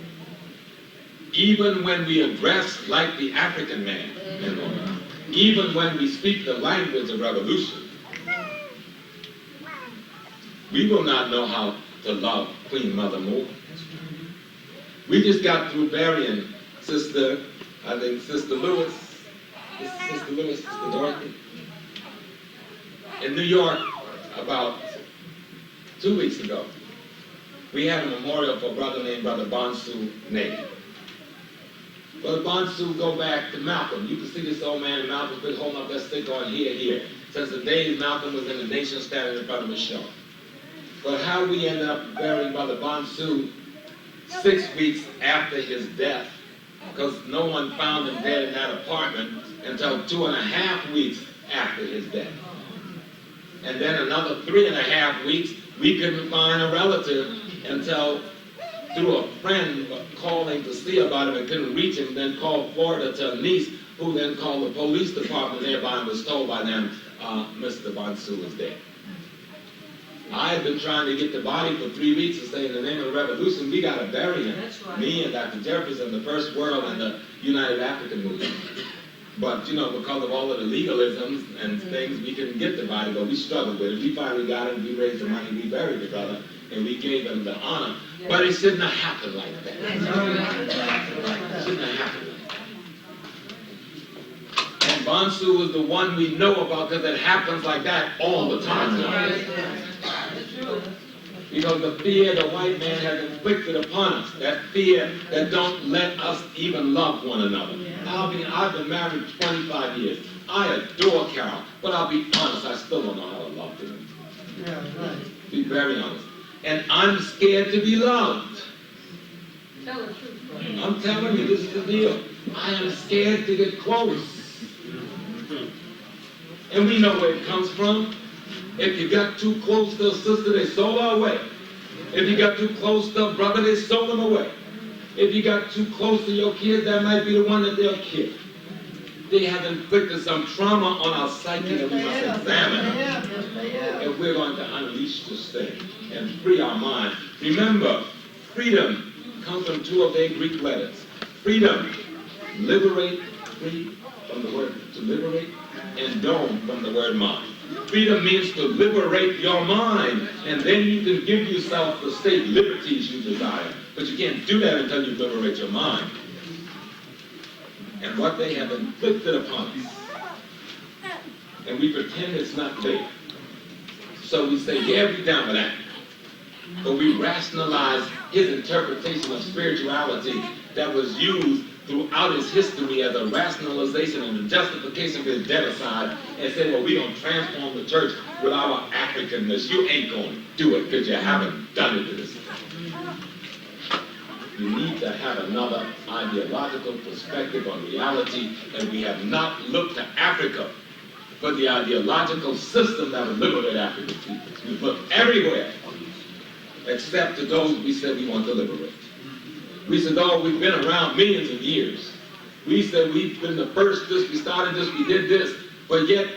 even when we address like the African man and woman, even when we speak the language of revolution, we will not know how to love Queen Mother more. We just got through burying Sister Lewis, Sister Dorothy, in New York about 2 weeks ago. We had a memorial for a brother named Brother Bonsu Nate. Brother Bonsu go back to Malcolm. You can see this old man in Malcolm's been holding up that stick on here, since the days Malcolm was in the nation standing in front of his show. But how we ended up burying Brother Bonsu 6 weeks after his death, because no one found him dead in that apartment until 2.5 weeks after his death. And then another 3.5 weeks, we couldn't find a relative until through a friend calling to see about him and couldn't reach him, then called Florida to a niece, who then called the police department nearby and was told by them, Mr. Bonsu is dead. I had been trying to get the body for 3 weeks and say, in the name of the revolution, we got to bury him. Right. Me and Dr. Jeffries and the First World and the United African Movement. But, you know, because of all of the legalisms and things, we couldn't get the body, but we struggled with it. We finally got it, we raised the money, we buried the brother, and we gave him the honor. But it shouldn't have happened like that. It shouldn't have happened like that. And Bonsu was the one we know about because it happens like that all the time now. Because the fear the white man has inflicted upon us, that fear that don't let us even love one another. I've been married 25 years. I adore Carol, but I'll be honest, I still don't know how to love them. Be very honest. And I'm scared to be loved. Tell the truth, brother. I'm telling you, this is the deal. I am scared to get close. And we know where it comes from. If you got too close to a sister, they stole her away. If you got too close to a brother, they stole him away. If you got too close to your kids, that might be the one that they'll kill. They have inflicted some trauma on our psyche that we must examine. And we're going to unleash this thing and free our mind. Remember, freedom comes from two of their Greek letters. Freedom, liberate, free from the word to liberate, and dome from the word mind. Freedom means to liberate your mind, and then you can give yourself the state liberties you desire. But you can't do that until you liberate your mind. And what they have inflicted upon us. And we pretend it's not there. So we say, yeah, we're down with that. But we rationalize his interpretation of spirituality that was used throughout his history as a rationalization and a justification for his genocide, and say, well, we're going to transform the church with our Africanness. You ain't going to do it because you haven't done it to this. You need to have another ideological perspective on reality, and we have not looked to Africa for the ideological system that would liberate African people. We've looked everywhere except to those we said we want to liberate. We said, oh, we've been around millions of years. We said we've been the first, we started this, we did this. But yet,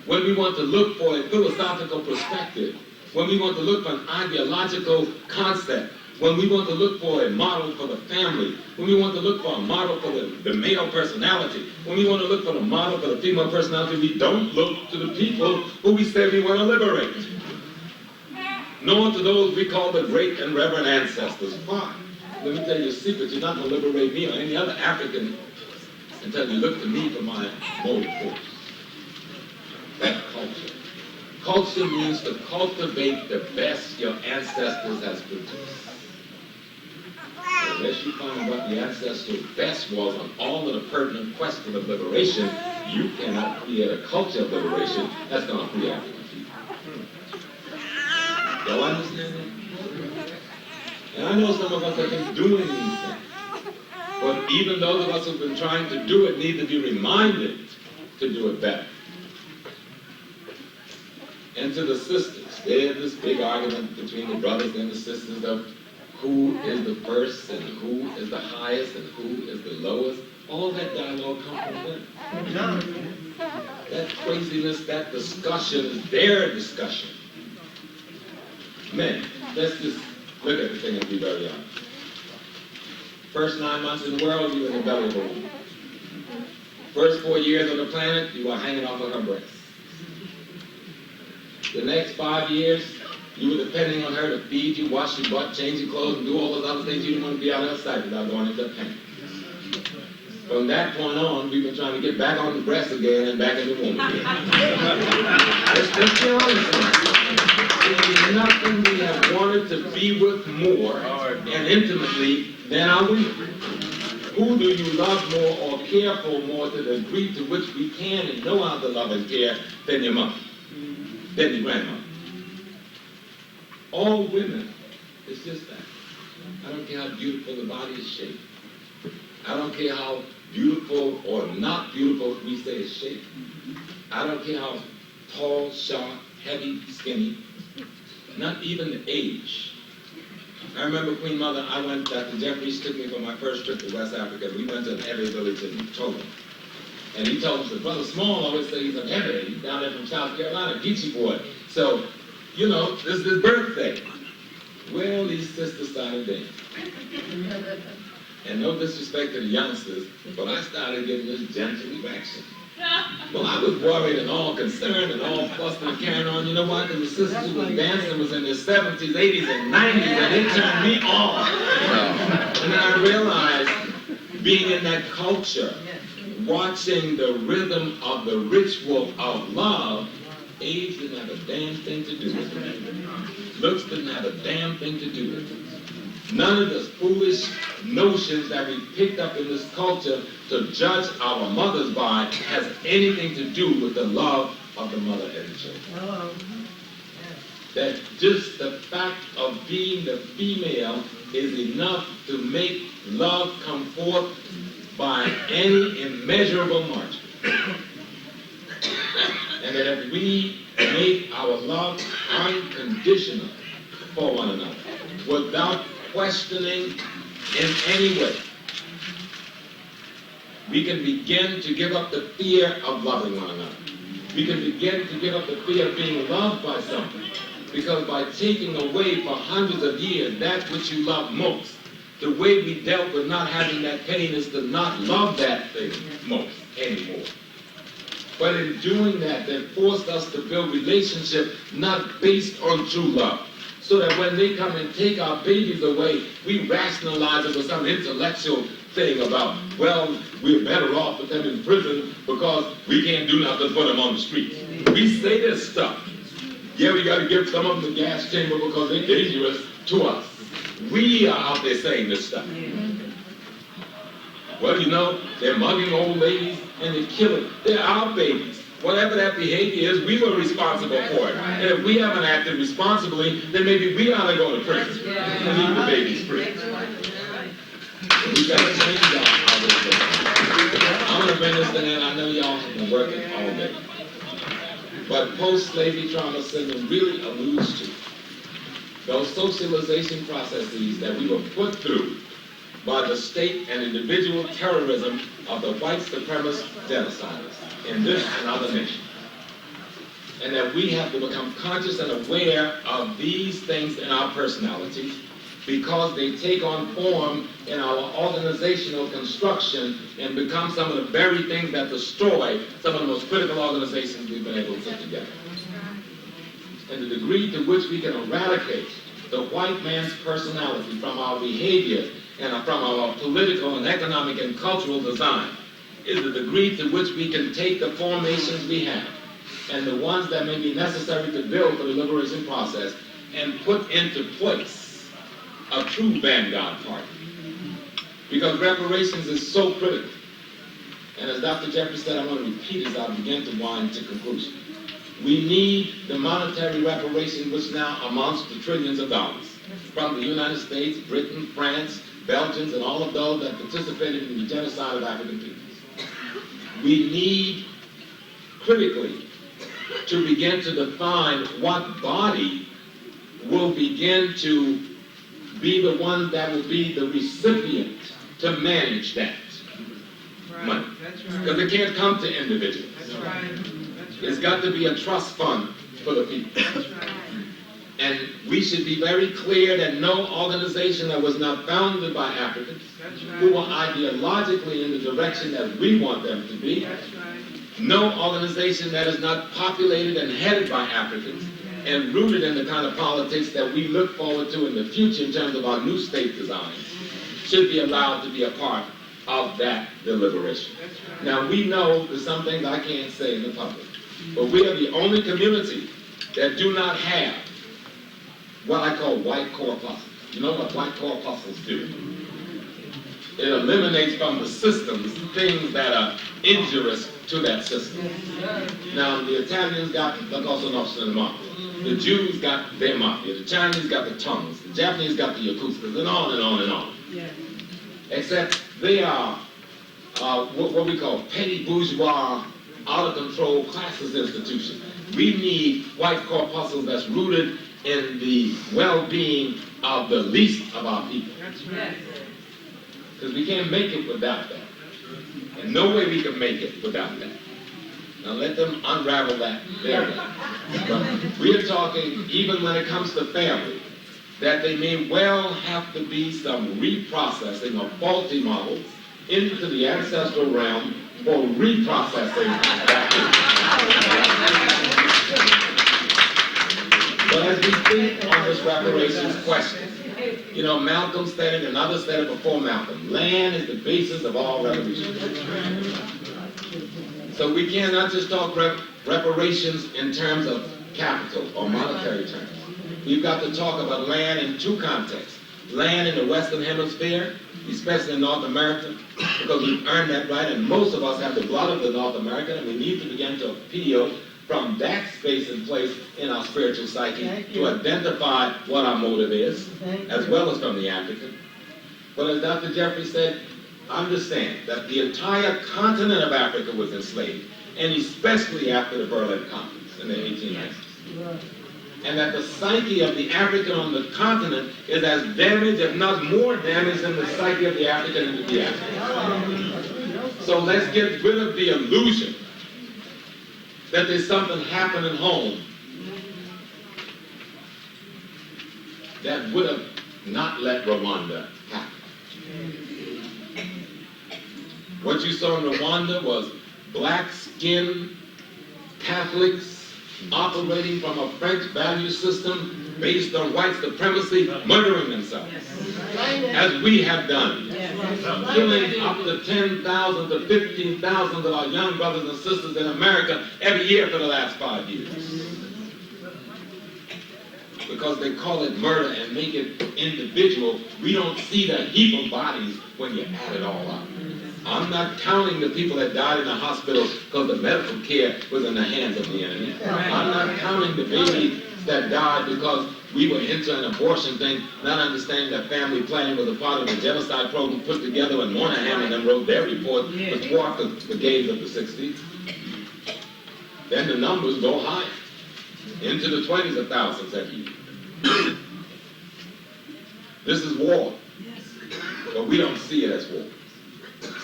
when we want to look for a philosophical perspective, when we want to look for an ideological concept, when we want to look for a model for the family, when we want to look for a model for the male personality, when we want to look for a model for the female personality, we don't look to the people who we say we want to liberate. Nor to those we call the great and reverend ancestors. Why? Let me tell you a secret. You're not going to liberate me or any other African until you look to me for my motive force. That culture. Culture means to cultivate the best your ancestors has produced. Unless you find what the ancestors' best was on all of the pertinent questions of liberation, you cannot create a culture of liberation that's going to free African people. Y'all understand that? And I know some of us have been doing these things. But even those of us who've been trying to do it need to be reminded to do it better. And to the sisters, there's this big argument between the brothers and the sisters of who is the first and who is the highest and who is the lowest. All that dialogue comes from them. That craziness, that discussion is their discussion. Men, let's just look at the thing and be very honest. First 9 months in the world, you were in the belly of a woman. First 4 years on the planet, you were hanging off of her breast. The next 5 years, you were depending on her to feed you, wash your butt, change your clothes, and do all those other things you didn't want to be out of her sight without going into pain. From that point on, we've been trying to get back on the breast again and back in the womb again. Let's be honest. There's nothing we have wanted to be with more and intimately than our women. Who do you love more or care for more to the degree to which we can and know how to love and care than your mother, than your grandmother? All women, it's just that. I don't care how beautiful the body is shaped. I don't care how beautiful or not beautiful we say is shaped. I don't care how tall, short, heavy, skinny, not even the age. I remember Queen Mother, Dr. Jeffries took me for my first trip to West Africa. We went to an Ewe village in Togo. And he told us that Brother Small always says he's an Ewe. He's down there from South Carolina, Geechee boy. So, you know, this is his birthday. Well, these sisters started dancing. And no disrespect to the youngsters, but I started getting this gentle erection. Well, I was worried and all concerned and all fussed and carrying on. You know why? Because the sisters who were dancing was in their 70s, 80s, and 90s, and they turned me on. And then I realized, being in that culture, watching the rhythm of the ritual of love, age didn't have a damn thing to do with it. Looks didn't have a damn thing to do with it. None of the foolish notions that we picked up in this culture to judge our mothers by has anything to do with the love of the mother and the children. That just the fact of being the female is enough to make love come forth by any immeasurable margin. And that if we make our love unconditional for one another, without questioning in any way, we can begin to give up the fear of loving one another. We can begin to give up the fear of being loved by someone. Because by taking away for hundreds of years that which you love most, the way we dealt with not having that pain is to not love that thing most anymore. But in doing that, they forced us to build relationship not based on true love. So that when they come and take our babies away, we rationalize it with some intellectual thing about, well, we're better off with them in prison because we can't do nothing for them on the streets. We say this stuff. Yeah, we got to give some of them the gas chamber because they're dangerous to us. We are out there saying this stuff. Well, you know, they're mugging old ladies and they're killing. They're our babies. Whatever that behavior is, we were responsible for it. And if we haven't acted responsibly, then maybe we ought to go to prison and leave the babies free. So we got to change our way. I'm going to bring this to an end. I know y'all have been working all day. But post-slavery trauma syndrome really alludes to those socialization processes that we were put through by the state and individual terrorism of the white supremacist genociders in this and other nations. And that we have to become conscious and aware of these things in our personalities because they take on form in our organizational construction and become some of the very things that destroy some of the most critical organizations we've been able to put together. And the degree to which we can eradicate the white man's personality from our behavior and from our political and economic and cultural design is the degree to which we can take the formations we have and the ones that may be necessary to build for the liberation process and put into place a true vanguard party. Because reparations is so critical. And as Dr. Jeffries said, I want to repeat as I begin to wind to conclusion. We need the monetary reparation which now amounts to trillions of dollars from the United States, Britain, France, Belgians, and all of those that participated in the genocide of African peoples. We need, critically, to begin to define what body will begin to be the one that will be the recipient to manage that money. Because it can't come to individuals. It's got to be a trust fund for the people. And we should be very clear that no organization that was not founded by Africans, who are ideologically in the direction that we want them to be. No organization that is not populated and headed by Africans and rooted in the kind of politics that we look forward to in the future in terms of our new state design should be allowed to be a part of that deliberation. Now, we know there's some things I can't say in the public, but we are the only community that do not have what I call white corpuscles. You know what white corpuscles do? It eliminates from the systems things that are injurious to that system. Now, the Italians got the Cosa Nostra Mafia. The Jews got their mafia. The Chinese got the Tongs. The Japanese got the Yakutsas, and on and on and on. Except they are what we call petty bourgeois, out-of-control classes institutions. We need white corpuscles that's rooted in the well-being of the least of our people. Because we can't make it without that. And no way we can make it without that. Now let them unravel that there. But we are talking, even when it comes to family, that they may well have to be some reprocessing of faulty models into the ancestral realm for reprocessing that. But as we think on this reparations question, you know, Malcolm said it and others said it before Malcolm, land is the basis of all revolutions. So we cannot just talk reparations in terms of capital or monetary terms. We've got to talk about land in two contexts. Land in the Western Hemisphere, especially in North America, because we've earned that right, and most of us have the blood of the North American, and we need to begin to appeal from that space and place in our spiritual psyche to identify what our motive is, as well as from the African. But as Dr. Jeffries said, understand that the entire continent of Africa was enslaved, and especially after the Berlin Conference in the 1890s. And that the psyche of the African on the continent is as damaged, if not more damaged, than the psyche of the African in the diaspora. So let's get rid of the illusion that there's something happening home that would have not let Rwanda happen. What you saw in Rwanda was black-skinned Catholics operating from a French value system based on white supremacy, murdering themselves, as we have done, killing up to 10,000 to 15,000 of our young brothers and sisters in America every year for the last 5 years. Because they call it murder and make it individual, we don't see the heap of bodies when you add it all up. I'm not counting the people that died in the hospital because the medical care was in the hands of the enemy. I'm not counting the babies that died because we were into an abortion thing, not understanding that family planning was a part of the genocide program put together when Moynihan and them wrote their report, which thwarted the gains of the 60s. Then the numbers go high, into the 20s of thousands every year. This is war, but we don't see it as war.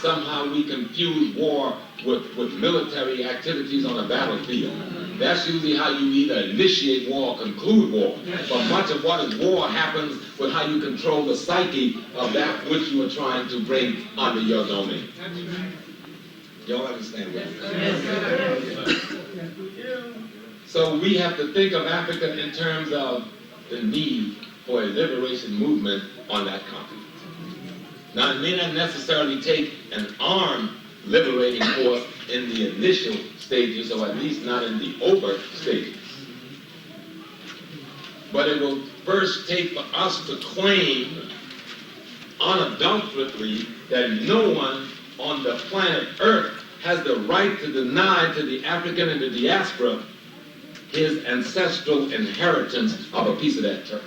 Somehow we confuse war with military activities on a battlefield. That's usually how you either initiate war or conclude war. But much of what is war happens with how you control the psyche of that which you are trying to bring under your domain. Y'all understand that? So we have to think of Africa in terms of the need for a liberation movement on that continent. Now, it may not necessarily take an armed liberating force in the initial stages, or at least not in the overt stages. But it will first take for us to claim unadulterately that no one on the planet Earth has the right to deny to the African and the diaspora his ancestral inheritance of a piece of that turf.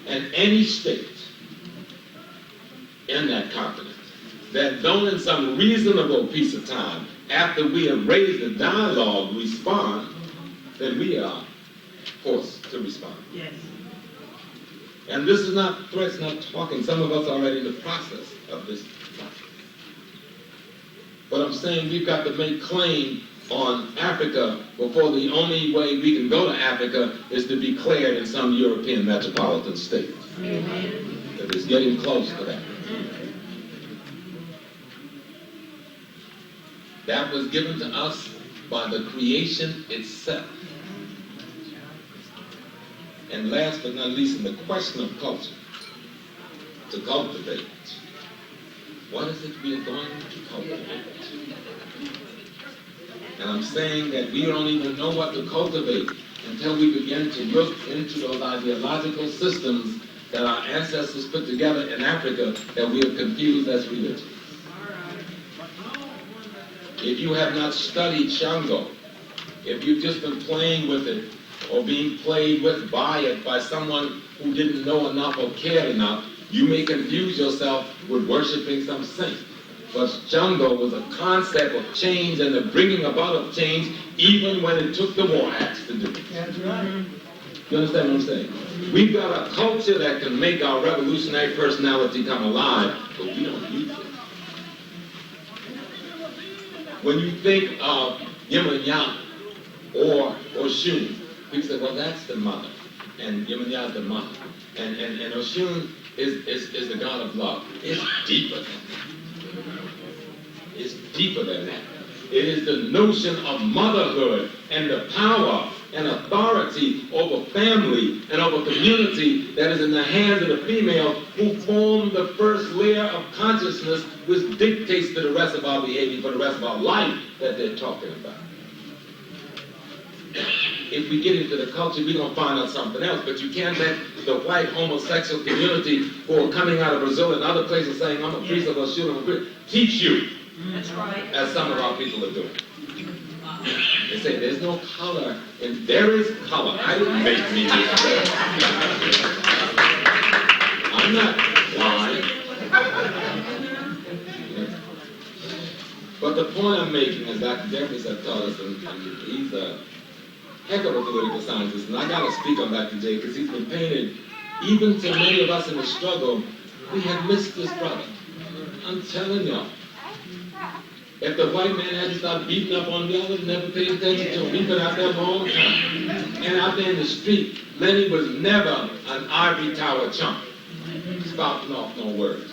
And any state in that continent that don't in some reasonable piece of time, after we have raised the dialogue, respond, then we are forced to respond. Yes. And this is not threats, not talking. Some of us are already in the process of this process. But I'm saying we've got to make claim on Africa before the only way we can go to Africa is to be declared in some European metropolitan state. Amen. That is getting close to that. that was given to us by the creation itself. And last but not least, in the question of culture, to cultivate. What is it we are going to cultivate? And I'm saying that we don't even know what to cultivate until we begin to look into those ideological systems that our ancestors put together in Africa that we have confused as religions. If you have not studied Shango, if you've just been playing with it or being played with by it by someone who didn't know enough or cared enough, you may confuse yourself with worshiping some saint. But Shango was a concept of change and the bringing about of change even when it took the war axe to do it. That's right. You understand what I'm saying? We've got a culture that can make our revolutionary personality come alive, but we don't use it. When you think of Yemanya or Oshun, people say, well, that's the mother, and Yemanya is the mother, and Oshun is the god of love. It's deeper than that. It's deeper than that. It is the notion of motherhood and the power and authority over family and over community that is in the hands of the female who form the first layer of consciousness which dictates to the rest of our behavior for the rest of our life that they're talking about. If we get into the culture, we're going to find out something else, but you can't let the white homosexual community who are coming out of Brazil and other places saying, I'm a priest of Oshun, I'm a priest, teach you. That's right. As some of our people are doing. They say there's no color, and there is color. I didn't make me this way. I'm not blind. But the point I'm making is Dr. Jeffries has taught us, and he's a heck of a political scientist, and I got to speak on Dr. J because he's been painted, even to many of us in the struggle, we have missed this brother. I'm telling y'all. If the white man hadn't started beating up on y'all, would never paid attention to him. We've been out there a long time. And out there in the street, Lenny was never an ivory tower chump, spouting off no words.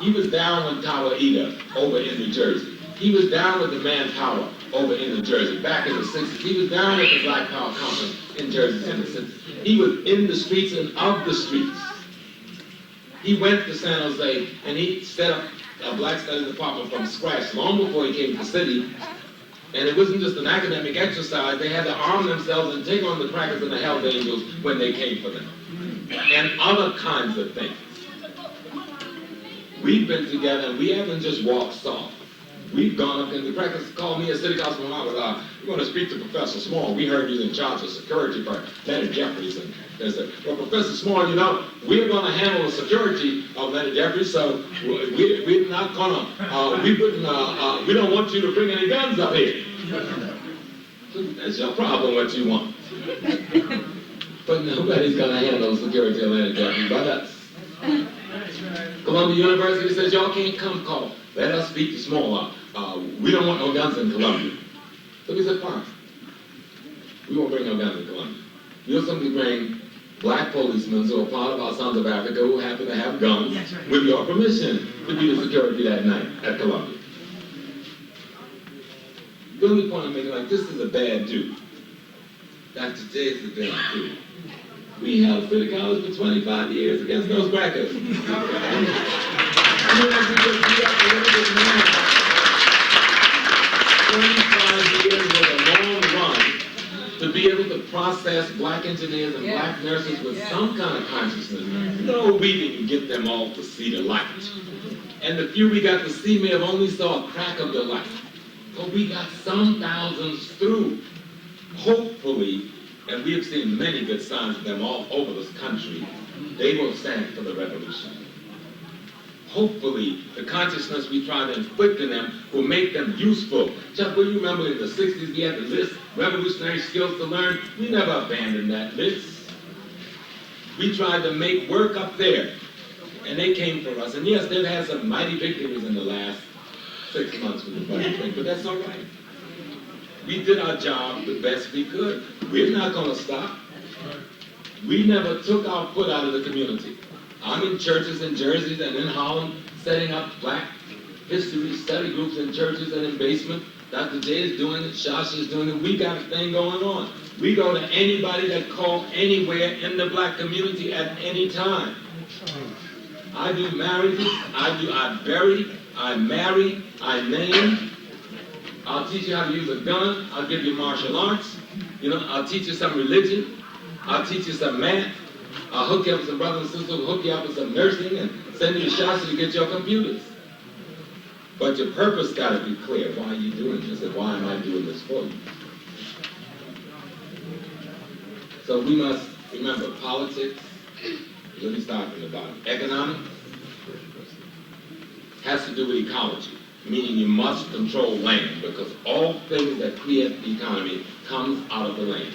He was down with Tower Eater over in New Jersey. He was down with the Manpower over in New Jersey back in the 60s. He was down with the Black Power Conference in Jersey in the 60s. He was in the streets and of the streets. He went to San Jose and he set up a Black Studies department from scratch long before he came to the city. And it wasn't just an academic exercise. They had to arm themselves and take on the crackers and the Hells Angels when they came for them. And other kinds of things. We've been together and we haven't just walked soft. We've gone up and the crackers called me at City Council Muhammad. We're going to speak to Professor Small. We heard he's in charge of security for Leonard Jeffries. And they said, well, Professor Small, you know, we're going to handle the security of Leonard Jeffries, so we're not going to, we don't want you to bring any guns up here. So that's your problem, what you want. But nobody's going to handle the security of Leonard Jeffries but us. Columbia University says, y'all can't come call. Let us speak to Small. We don't want no guns in Columbia. So we said, fine. We won't bring no guns in Columbia. We'll simply bring black policemen who are part of our Sons of Africa who happen to have guns with your permission to be the security that night at Columbia. The only point I'm making, like, this is a bad dude. Dr. J is a bad dude. We held City College for 25 years against those crackers. 25 years was a long run to be able to process black engineers and black nurses with some kind of consciousness. No, we didn't get them all to see the light. And the few we got to see may have only saw a crack of the light. But we got some thousands through. Hopefully, and we have seen many good signs of them all over this country, they will stand for the revolution. Hopefully, the consciousness we try to inflict in them will make them useful. Chuck, will you remember in the 60s we had the list, revolutionary skills to learn? We never abandoned that list. We tried to make work up there, and they came for us. And yes, they've had some mighty victories in the last 6 months with the budget thing, but that's all right. We did our job the best we could. We're not going to stop. We never took our foot out of the community. I'm in churches in Jersey and in Holland setting up black history study groups in churches and in basement. Dr. J is doing it, Shasha is doing it. We got a thing going on. We go to anybody that call anywhere in the black community at any time. I do marriages, I bury, I marry, I name. I'll teach you how to use a gun. I'll give you martial arts. I'll teach you some religion. I'll teach you some math. I'll hook you up with some brothers and sisters who hook you up with some nursing and send you to Shasta to get your computers. But your purpose got to be clear. Why are you doing this and why am I doing this for you? So we must remember politics. Let me start from the bottom. Economics has to do with ecology, meaning you must control land because all things that create the economy comes out of the land.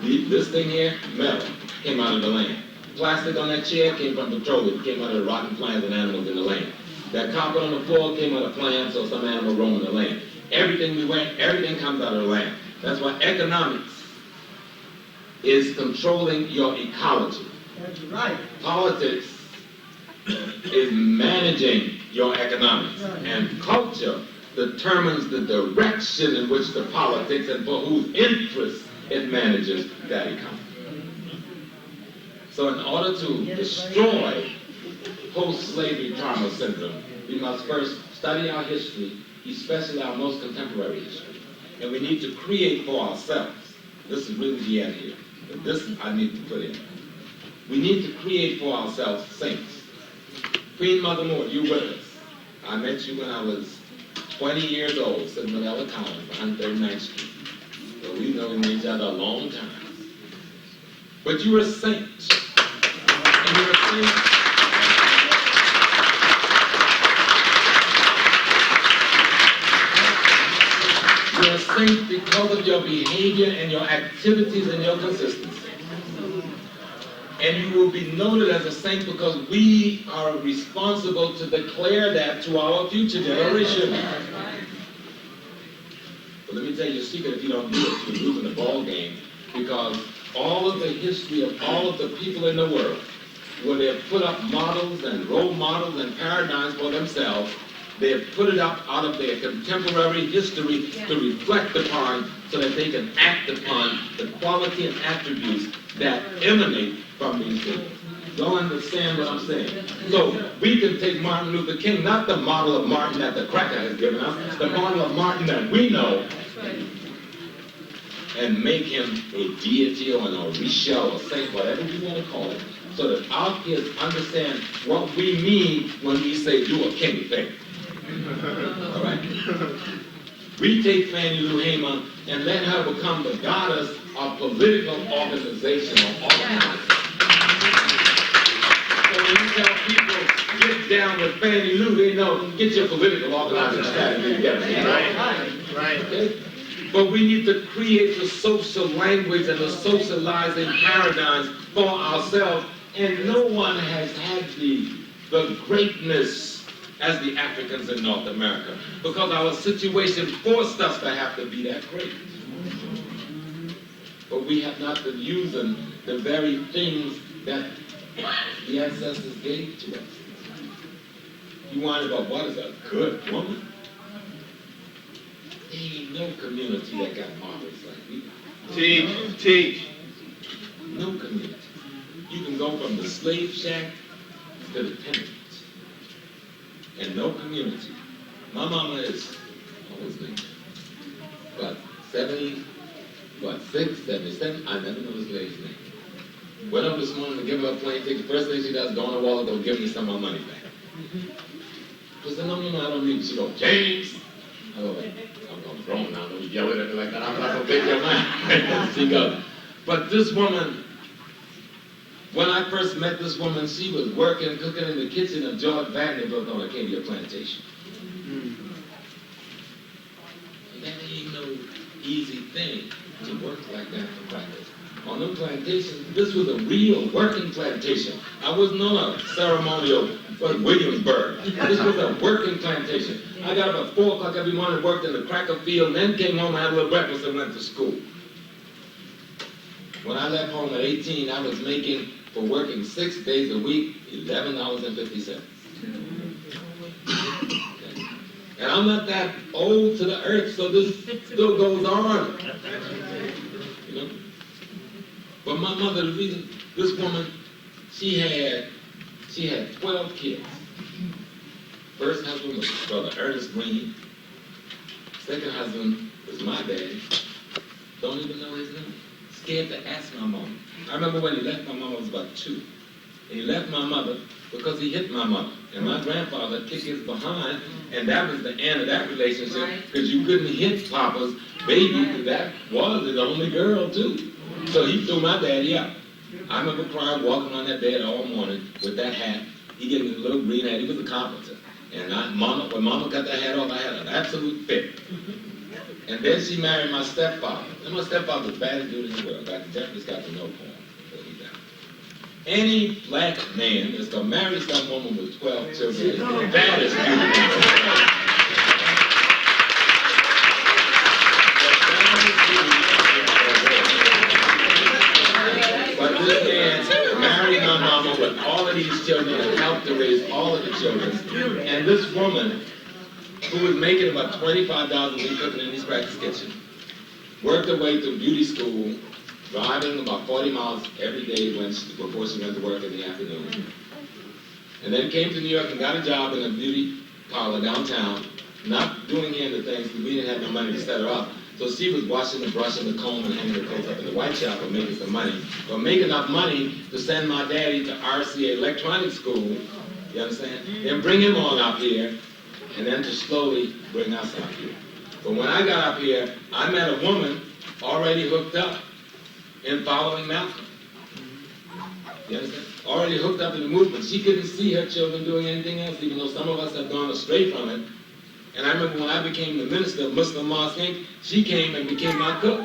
This thing here, metal, came out of the land. Plastic on that chair came from petroleum, came out of the rotten plants and animals in the land. That carpet on the floor came out of plants or some animal roaming the land. Everything we wear, everything comes out of the land. That's why economics is controlling your ecology. That's right. Politics is managing your economics. And culture determines the direction in which the politics and for whose interest it manages that economy. So in order to destroy post-slavery trauma syndrome, we must first study our history, especially our most contemporary history. And we need to create for ourselves. This is really the end here. But this I need to put in. We need to create for ourselves saints. Queen Mother Moore, you with us. I met you when I was 20 years old, sitting with Ella Collins behind 39th Street. So we've known each other a long time. But you're a saint. And you're a saint. You're a saint because of your behavior and your activities and your consistency. And you will be noted as a saint because we are responsible to declare that to our future generation. But let me tell you a secret, if you don't do it, you're losing the ball game, because all of the history of all of the people in the world, where they have put up models and role models and paradigms for themselves, they have put it up out of their contemporary history to reflect upon so that they can act upon the quality and attributes that emanate from these things. Don't understand what I'm saying? So we can take Martin Luther King, not the model of Martin that the cracker has given us, the model of Martin that we know, and make him a deity or an Orisha or saint, whatever we want to call it, so that our kids understand what we mean when we say do a king thing. All right? We take Fannie Lou Hamer and let her become the goddess of political organization or organizing. So when you tell people, get down with Fannie Lou, they know, get your political organizing strategy together. Right. Okay? But we need to create the social language and the socializing paradigms for ourselves. And no one has had the greatness as the Africans in North America, because our situation forced us to have to be that great. But we have not been using the very things that the ancestors gave to us. You whine about what is a good woman? There ain't no community that got models like we got. Teach. No community. You can go from the slave shack to the tenement. And no community. My mama is, what was her name? What, 6, 77? I never know this lady's name. Went up this morning to give her a plane ticket. First thing she does, go on the wall and go give me some of my money back. She said, no, I don't need it. She goes, James. I go, I'm grown now, don't yell at me like that. I'm not going to take your money. She goes, but this woman, when I first met this woman, she was working, cooking in the kitchen of George Vanderbilt on Acadia Plantation. And that ain't no easy thing to work like that for practice. On them plantations, this was a real working plantation. I wasn't on a ceremonial Williamsburg. This was a working plantation. I got up at 4 o'clock every morning, worked in the cracker field, and then came home, had a little breakfast, and went to school. When I left home at 18, I was making, for working 6 days a week, $11.50. Okay. And I'm not that old to the earth, so this still goes on. You know? But my mother, the reason, this woman, she had 12 kids. First husband was Brother Ernest Green. Second husband was my daddy. Don't even know his name. Scared to ask my mom. I remember when he left my mom, I was about 2. And he left my mother because he hit my mother. And my grandfather kicked his behind, and that was the end of that relationship, because you couldn't hit Papa's baby, because that was his only girl, too. So he threw my daddy out. I remember crying, walking on that bed all morning with that hat. He gave me the little green hat. He was a carpenter. And when Mama got that hat off, I had an absolute fit. And then she married my stepfather. And my stepfather was the baddest dude in the world. Dr. Jeffries got to know him before he died. Any black man that's going to marry some woman with 12 children is the baddest dude in the world. But this man married my mama with all of these children and helped to raise all of the children. And this woman, who was making about $25 a week cooking in his practice kitchen, worked her way through beauty school, driving about 40 miles every day before she went to work in the afternoon. And then came to New York and got a job in a beauty parlor downtown, not doing any of the things because we didn't have no money to set her up. So she was washing and brushing the comb and hanging the clothes up in the white shop and making some money. But make enough money to send my daddy to RCA electronic school, you understand? Then bring him on up here, and then to slowly bring us up here. But when I got up here, I met a woman already hooked up in following Malcolm. You understand? Already hooked up in the movement. She couldn't see her children doing anything else, even though some of us have gone astray from it. And I remember when I became the minister of Muslim Mosque Inc., she came and became my cook.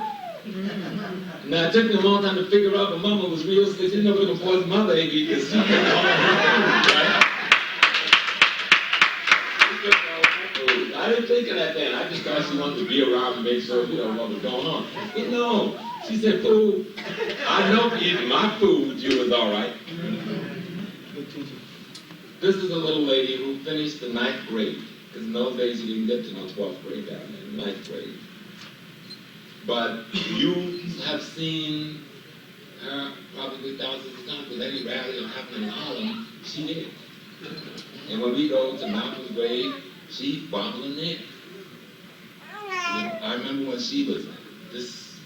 Now, it took me a long time to figure out, but Mama was real sick. She didn't know what to poison mother ate because she cooked all her food, right? I didn't think of that then. I just thought she wanted to be around and make sure, what was going on. But no, she said, food. I know for eating my food, you was all right. This is a little lady who finished the 9th grade. Because in those days you didn't get to no 12th grade down there, 9th grade. But you have seen her probably thousands of times, because any rally or happening in Harlem, she did. And when we go to Malcolm's grave, she's bobbling there. I remember when she was this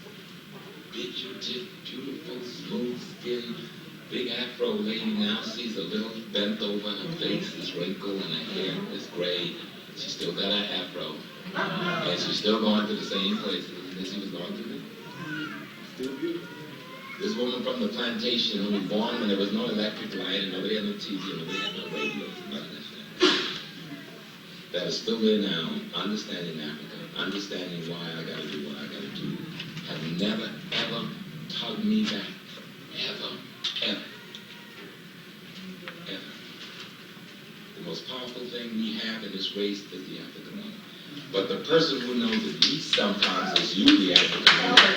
big, beautiful, smooth-skinned, big afro lady. Now she's a little bent over, her face is wrinkled, and her hair is gray. She's still got her afro. And she's still going to the same places that she was going to be. Still beautiful. This woman from the plantation who was born when there was no electric light and nobody had no TV and nobody had no radio, that is still there now, understanding Africa, understanding why I got to do what I got to do, have never, ever tugged me back. Ever, ever, ever. The most powerful thing we have in this race is the African woman. But the person who knows it least sometimes is you, the African woman.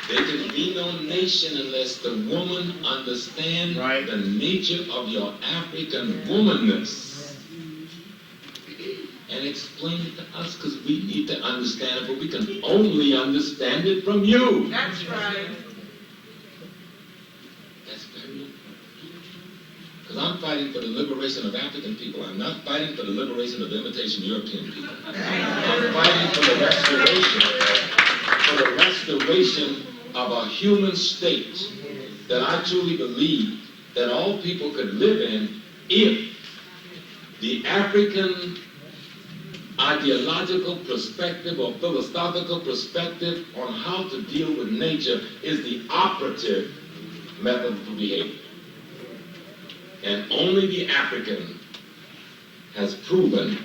There can be no nation unless the woman understands the nature of your African womanness and explain it to us, because we need to understand it, but we can only understand it from you. That's right. That's very important. Because I'm fighting for the liberation of African people. I'm not fighting for the liberation of imitation European people. I'm fighting for the restoration of a human state that I truly believe that all people could live in if the African ideological perspective or philosophical perspective on how to deal with nature is the operative method for behavior. And only the African has proven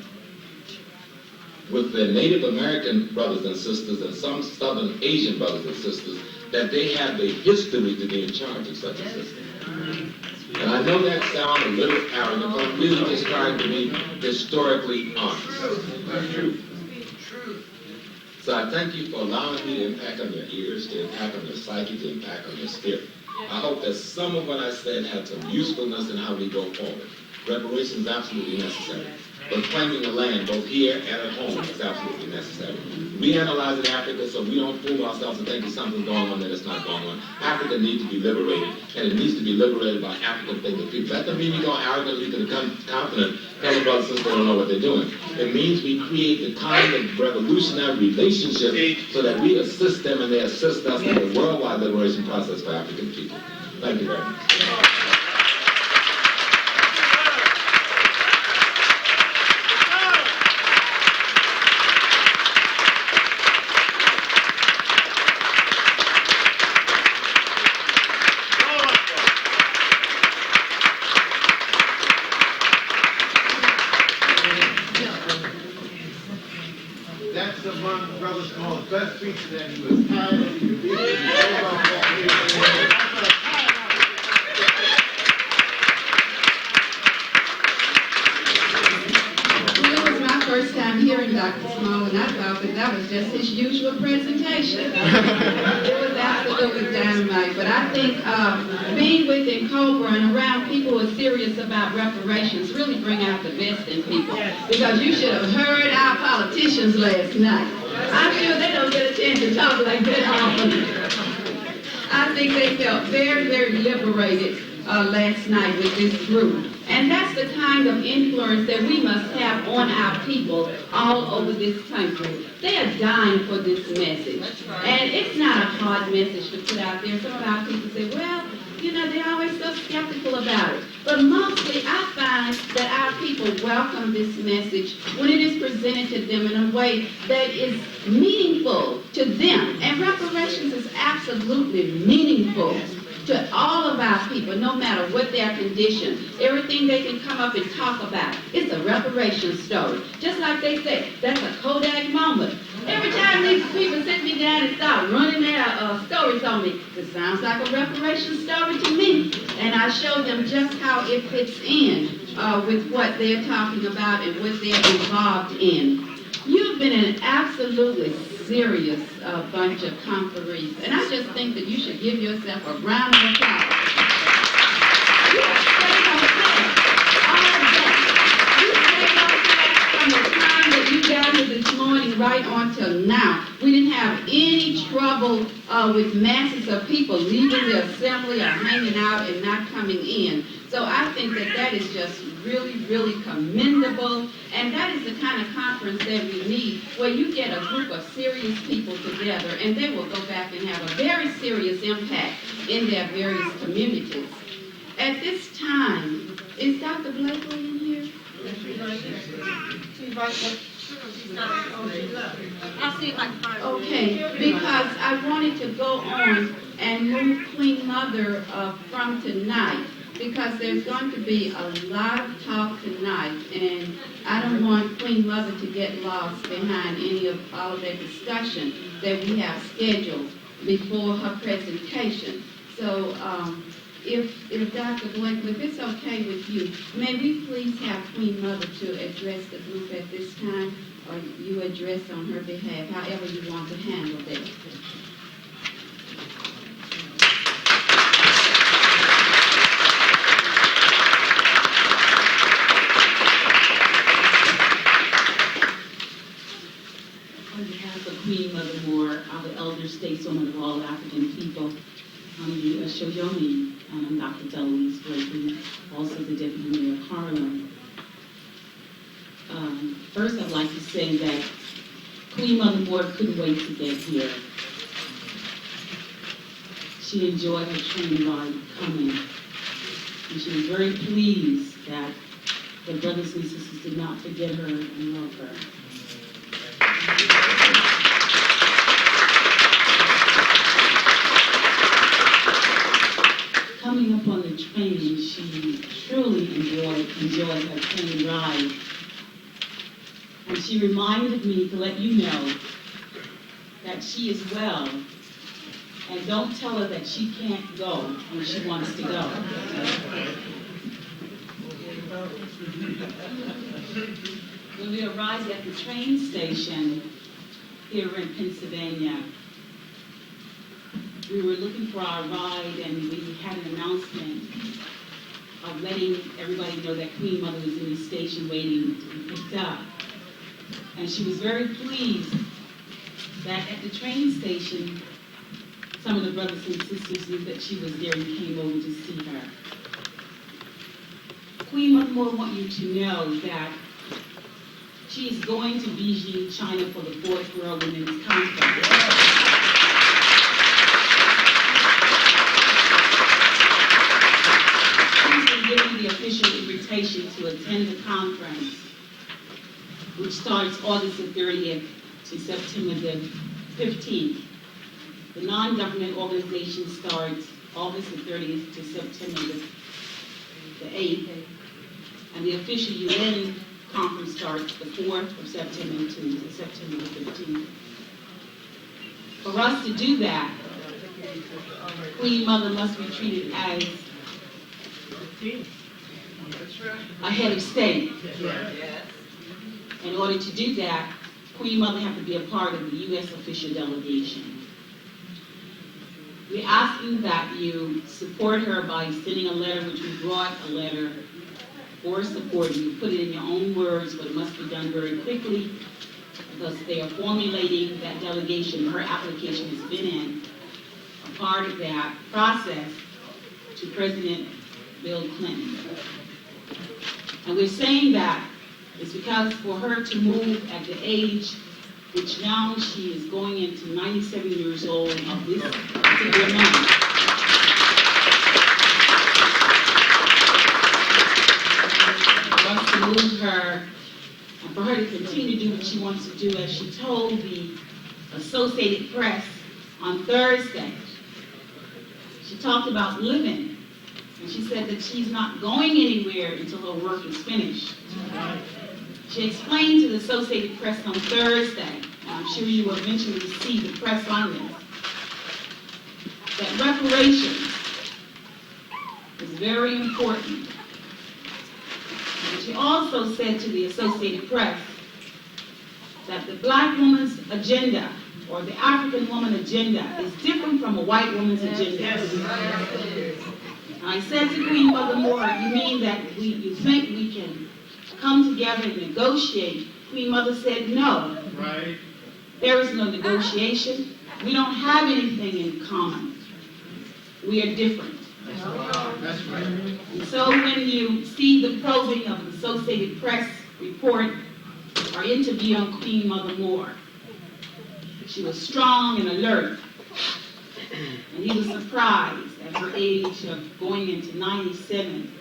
with their Native American brothers and sisters and some Southern Asian brothers and sisters that they have the history to be in charge of such a system. And I know that sounds a little arrogant, but I'm really just trying to be historically honest. So I thank you for allowing me to impact on your ears, to impact on your psyche, to impact on your spirit. I hope that some of what I said had some usefulness in how we go forward. Reparations is absolutely necessary. But claiming the land, both here and at home, is absolutely necessary. We analyze in Africa so we don't fool ourselves and think there's something going on that is not going on. Africa needs to be liberated, and it needs to be liberated by African-thinking people. That doesn't mean we go arrogantly to the continent, telling brothers and sisters they don't know what they're doing. It means we create the kind of revolutionary relationship so that we assist them and they assist us in the worldwide liberation process for African people. Thank you very much. That's among Brother Small's best speeches, and he was tired and he could be there. It was my first time hearing Dr. Small, and I thought that was just his usual presentation. It was absolutely dynamite. But I think being with NCOBRA and around people who are serious about reparations really bring out the best in people. Because you should have heard our politicians last night. I'm sure they don't get a chance to talk like that often. I think they felt very, very liberated last night with this group. And that's the kind of influence that we must have on our people all over this country. They are dying for this message. And it's not a hard message to put out there. Some of our people say, well, you know, they're always so skeptical about it. But mostly I find that our people welcome this message when it is presented to them in a way that is meaningful to them. And reparations is absolutely meaningful to all of our people, no matter what their condition. Everything they can come up and talk about, it's a reparations story. Just like they say, that's a Kodak moment. Every time these people sit me down and start running their stories on me, it sounds like a reparations story to me. And I show them just how it fits in with what they're talking about and what they're involved in. You've been an absolutely serious bunch of conferees, and I just think that you should give yourself a round of applause. You stayed on track all day. You stayed on track from the time that you got here this morning right on till now. We didn't have any trouble with masses of people leaving the assembly or hanging out and not coming in. So I think that that is just really, really commendable. And that is the kind of conference that we need, where you get a group of serious people together and they will go back and have a very serious impact in their various communities. At this time, is Dr. Blakely in here? I'll see if I can find it. Okay, because I wanted to go on and move Queen Mother from tonight, because there's going to be a lot of talk tonight, and I don't want Queen Mother to get lost behind any of all of the discussion that we have scheduled before her presentation. So if Dr. Blakely, if it's okay with you, may we please have Queen Mother to address the group at this time, or you address on her behalf, however you want to handle that. On behalf of Queen Mother Moore, our elder stateswoman of all African people, I'm the Shoyomi, I'm Dr. Deloise Blakely, also the Deputy Mayor of Harlem. First, I'd like to say that Queen Mother Moore couldn't wait to get here. She enjoyed her training by coming, and she was very pleased that the brothers and sisters did not forget her and love her. Coming up on the train, she truly enjoyed her train ride. And she reminded me to let you know that she is well, and don't tell her that she can't go when she wants to go. When we arrived at the train station here in Pennsylvania, we were looking for our ride, and we had an announcement of letting everybody know that Queen Mother was in the station waiting to be picked up. And she was very pleased that at the train station, some of the brothers and sisters knew that she was there and came over to see her. Queen Mother Moore wants you to know that she is going to Beijing, China for the 4th World Women's Conference. She's been given the official invitation to attend the conference, which starts August the 30th to September the 15th. The non-government organization starts August the 30th to September the 8th. And the official UN conference starts the 4th of September to September the 15th. For us to do that, Queen Mother must be treated as a head of state. In order to do that, Queen Mother has to be a part of the U.S. official delegation. We're asking that you support her by sending a letter, which we brought a letter for support. You put it in your own words, but it must be done very quickly because they are formulating that delegation. Her application has been in, a part of that process, to President Bill Clinton. And we're saying that it's because for her to move at the age which now she is going into 97 years old of this particular month. For us to move her, and for her to continue to do what she wants to do, as she told the Associated Press on Thursday. She talked about living, and she said that she's not going anywhere until her work is finished. She explained to the Associated Press on Thursday, and I'm sure you will eventually see the press on this, that reparations is very important. And she also said to the Associated Press that the black woman's agenda, or the African woman agenda, is different from a white woman's agenda. And I said to Queen Mother Moore, you mean that you think we can come together and negotiate? Queen Mother said, no. Right. There is no negotiation. We don't have anything in common. We are different. That's right. And so when you see the probing of the Associated Press report or interview on Queen Mother Moore, she was strong and alert. And he was surprised at her age of going into 97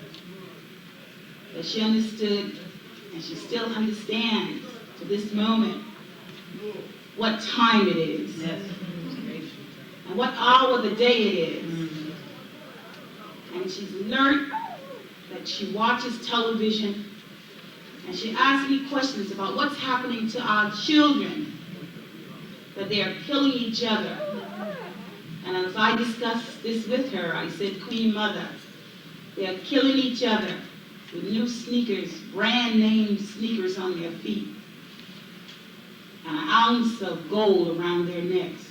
that she understood, and she still understands to this moment, what time it is. Yes. And what hour of the day it is. And she's alert that she watches television, and she asks me questions about what's happening to our children, that they are killing each other. And as I discussed this with her, I said, Queen Mother, they are killing each other with new sneakers, brand name sneakers on their feet, and an ounce of gold around their necks.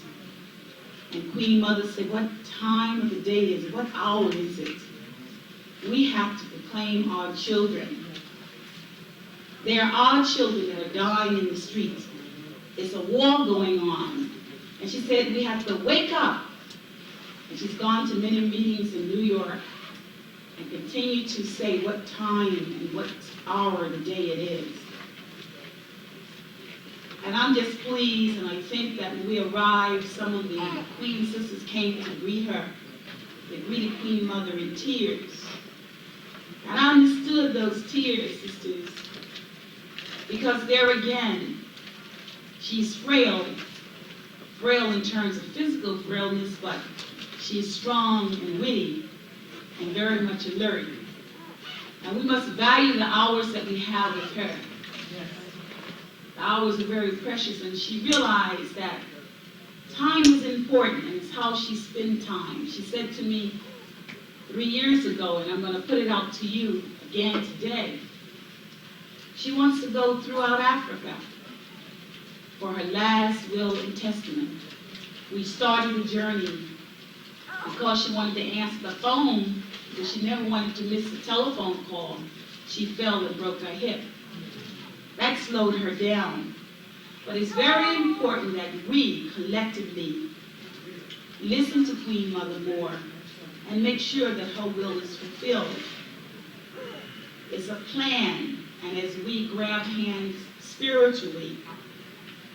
And Queen Mother said, what time of the day is it? What hour is it? We have to proclaim our children. There are our children that are dying in the streets. It's a war going on. And she said, we have to wake up. And she's gone to many meetings in New York and continue to say what time and what hour of the day it is. And I'm just pleased, and I think that when we arrived, some of the Queen sisters came to greet her. They greeted Queen Mother in tears. And I understood those tears, sisters, because there again, she's frail in terms of physical frailness, but she's strong and witty and very much alert. And we must value the hours that we have with her. The hours are very precious, and she realized that time is important, and it's how she spends time. She said to me 3 years ago, and I'm going to put it out to you again today, she wants to go throughout Africa for her last will and testament. We started the journey because she wanted to answer the phone because she never wanted to miss a telephone call. She fell and broke her hip. That slowed her down. But it's very important that we collectively listen to Queen Mother Moore and make sure that her will is fulfilled. It's a plan, and as we grab hands spiritually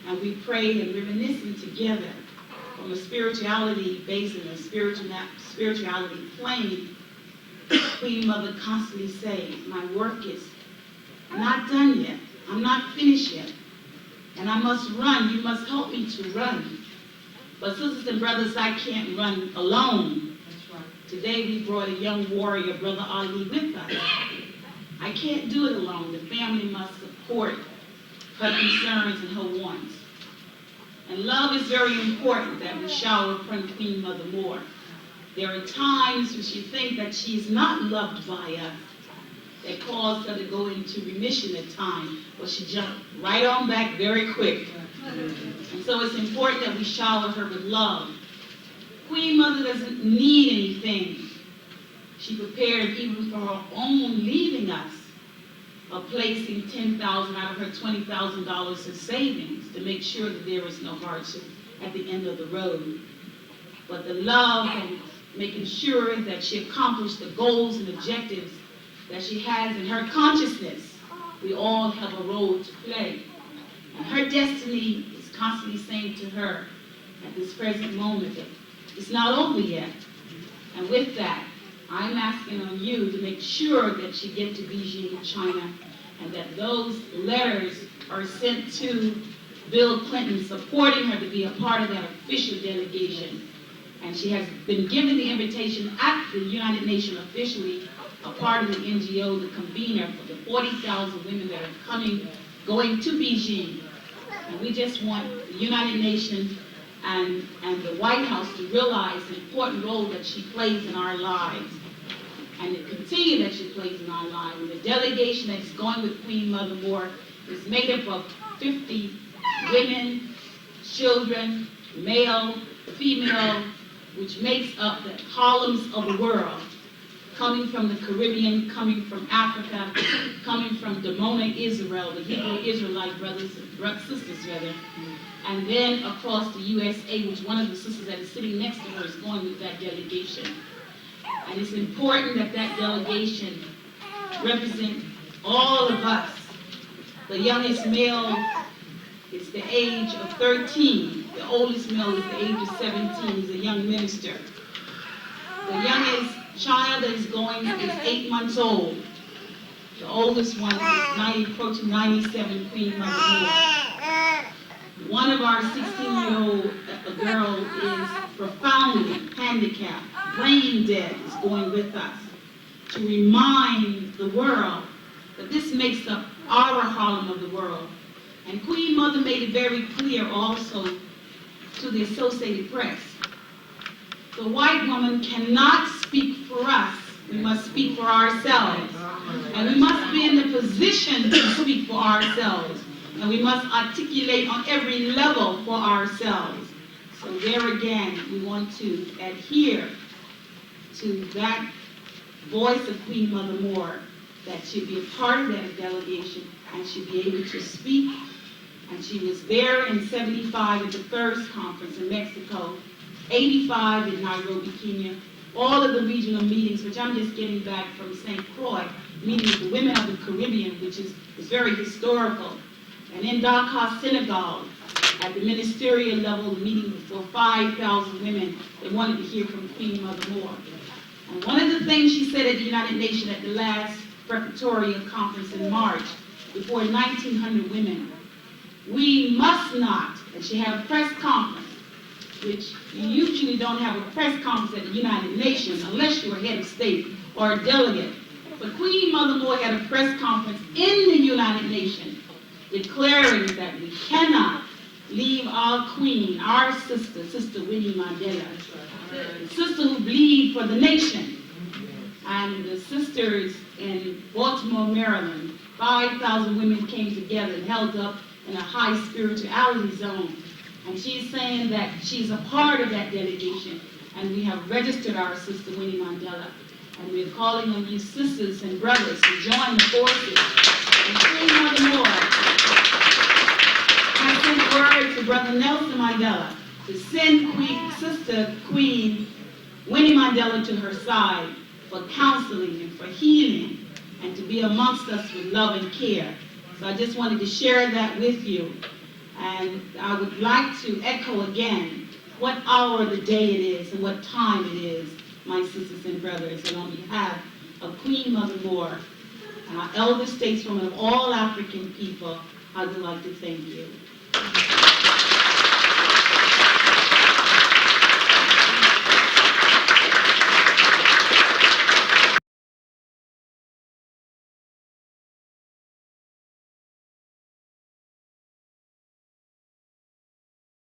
and we pray and reminiscing together from a spirituality base and a spirituality plane, Queen Mother constantly says, my work is not done yet. I'm not finished yet. And I must run. You must help me to run. But sisters and brothers, I can't run alone. Today we brought a young warrior, Brother Ali, with us. I can't do it alone. The family must support her concerns and her wants. And love is very important that we shower upon Queen Mother Moore. There are times when she thinks that she is not loved by us, that caused her to go into remission at times, but she jumped right on back very quick. And so it's important that we shower her with love. Queen Mother doesn't need anything. She prepared even for her own leaving us, of placing $10,000 out of her $20,000 in savings to make sure that there is no hardship at the end of the road. But the love and making sure that she accomplished the goals and objectives that she has in her consciousness, we all have a role to play. And her destiny is constantly saying to her at this present moment that it's not over yet. And with that, I'm asking on you to make sure that she gets to Beijing, China, and that those letters are sent to Bill Clinton supporting her to be a part of that official delegation. And she has been given the invitation at the United Nations officially, a part of the NGO, the convener for the 40,000 women that are going to Beijing. And we just want the United Nations and the White House to realize the important role that she plays in our lives and the continue that she plays in our lives. And the delegation that's going with Queen Mother Moore is made up of 50 women, children, male, female, which makes up the columns of the world, coming from the Caribbean, coming from Africa, coming from Dimona, Israel, the Hebrew Israelite sisters, and then across the USA, which one of the sisters that is sitting next to her is going with that delegation. And it's important that that delegation represent all of us. The youngest male is the age of 13. The oldest male is the age of 17. He's a young minister. The youngest child that is going is 8 months old. The oldest one is approaching 97, Queen Mother Moore. One of our 16-year-old girl is profoundly handicapped, brain dead, is going with us to remind the world that this makes up our Harlem of the world. And Queen Mother made it very clear also to the Associated Press. The white woman cannot speak for us. We must speak for ourselves. And we must be in the position to speak for ourselves. And we must articulate on every level for ourselves. So there again, we want to adhere to that voice of Queen Mother Moore, that she'd be a part of that delegation and she'd be able to speak. And she was there in 75 at the first conference in Mexico, 85 in Nairobi, Kenya, all of the regional meetings, which I'm just getting back from St. Croix, meeting with the women of the Caribbean, which is very historical. And in Dakar, Senegal, at the ministerial level, meeting for 5,000 women, they wanted to hear from Queen Mother Moore. And one of the things she said at the United Nations at the last preparatory conference in March, before 1,900 women, we must not, and she had a press conference, which you usually don't have a press conference at the United Nations unless you're a head of state or a delegate. But Queen Mother Moore had a press conference in the United Nations declaring that we cannot leave our queen, our sister, Sister Winnie Mandela, the sister who bleed for the nation. And the sisters in Baltimore, Maryland, 5,000 women came together and held up in a high spirituality zone. And she's saying that she's a part of that delegation, and we have registered our Sister Winnie Mandela. And we're calling on you sisters and brothers to join the forces. And Queen Mother Moore has sent word to Brother Nelson Mandela to send Sister Queen Winnie Mandela to her side for counseling and for healing and to be amongst us with love and care. So I just wanted to share that with you. And I would like to echo again what hour of the day it is and what time it is, my sisters and brothers. And on behalf of Queen Mother Moore and our elder stateswomen of all African people, I would like to thank you.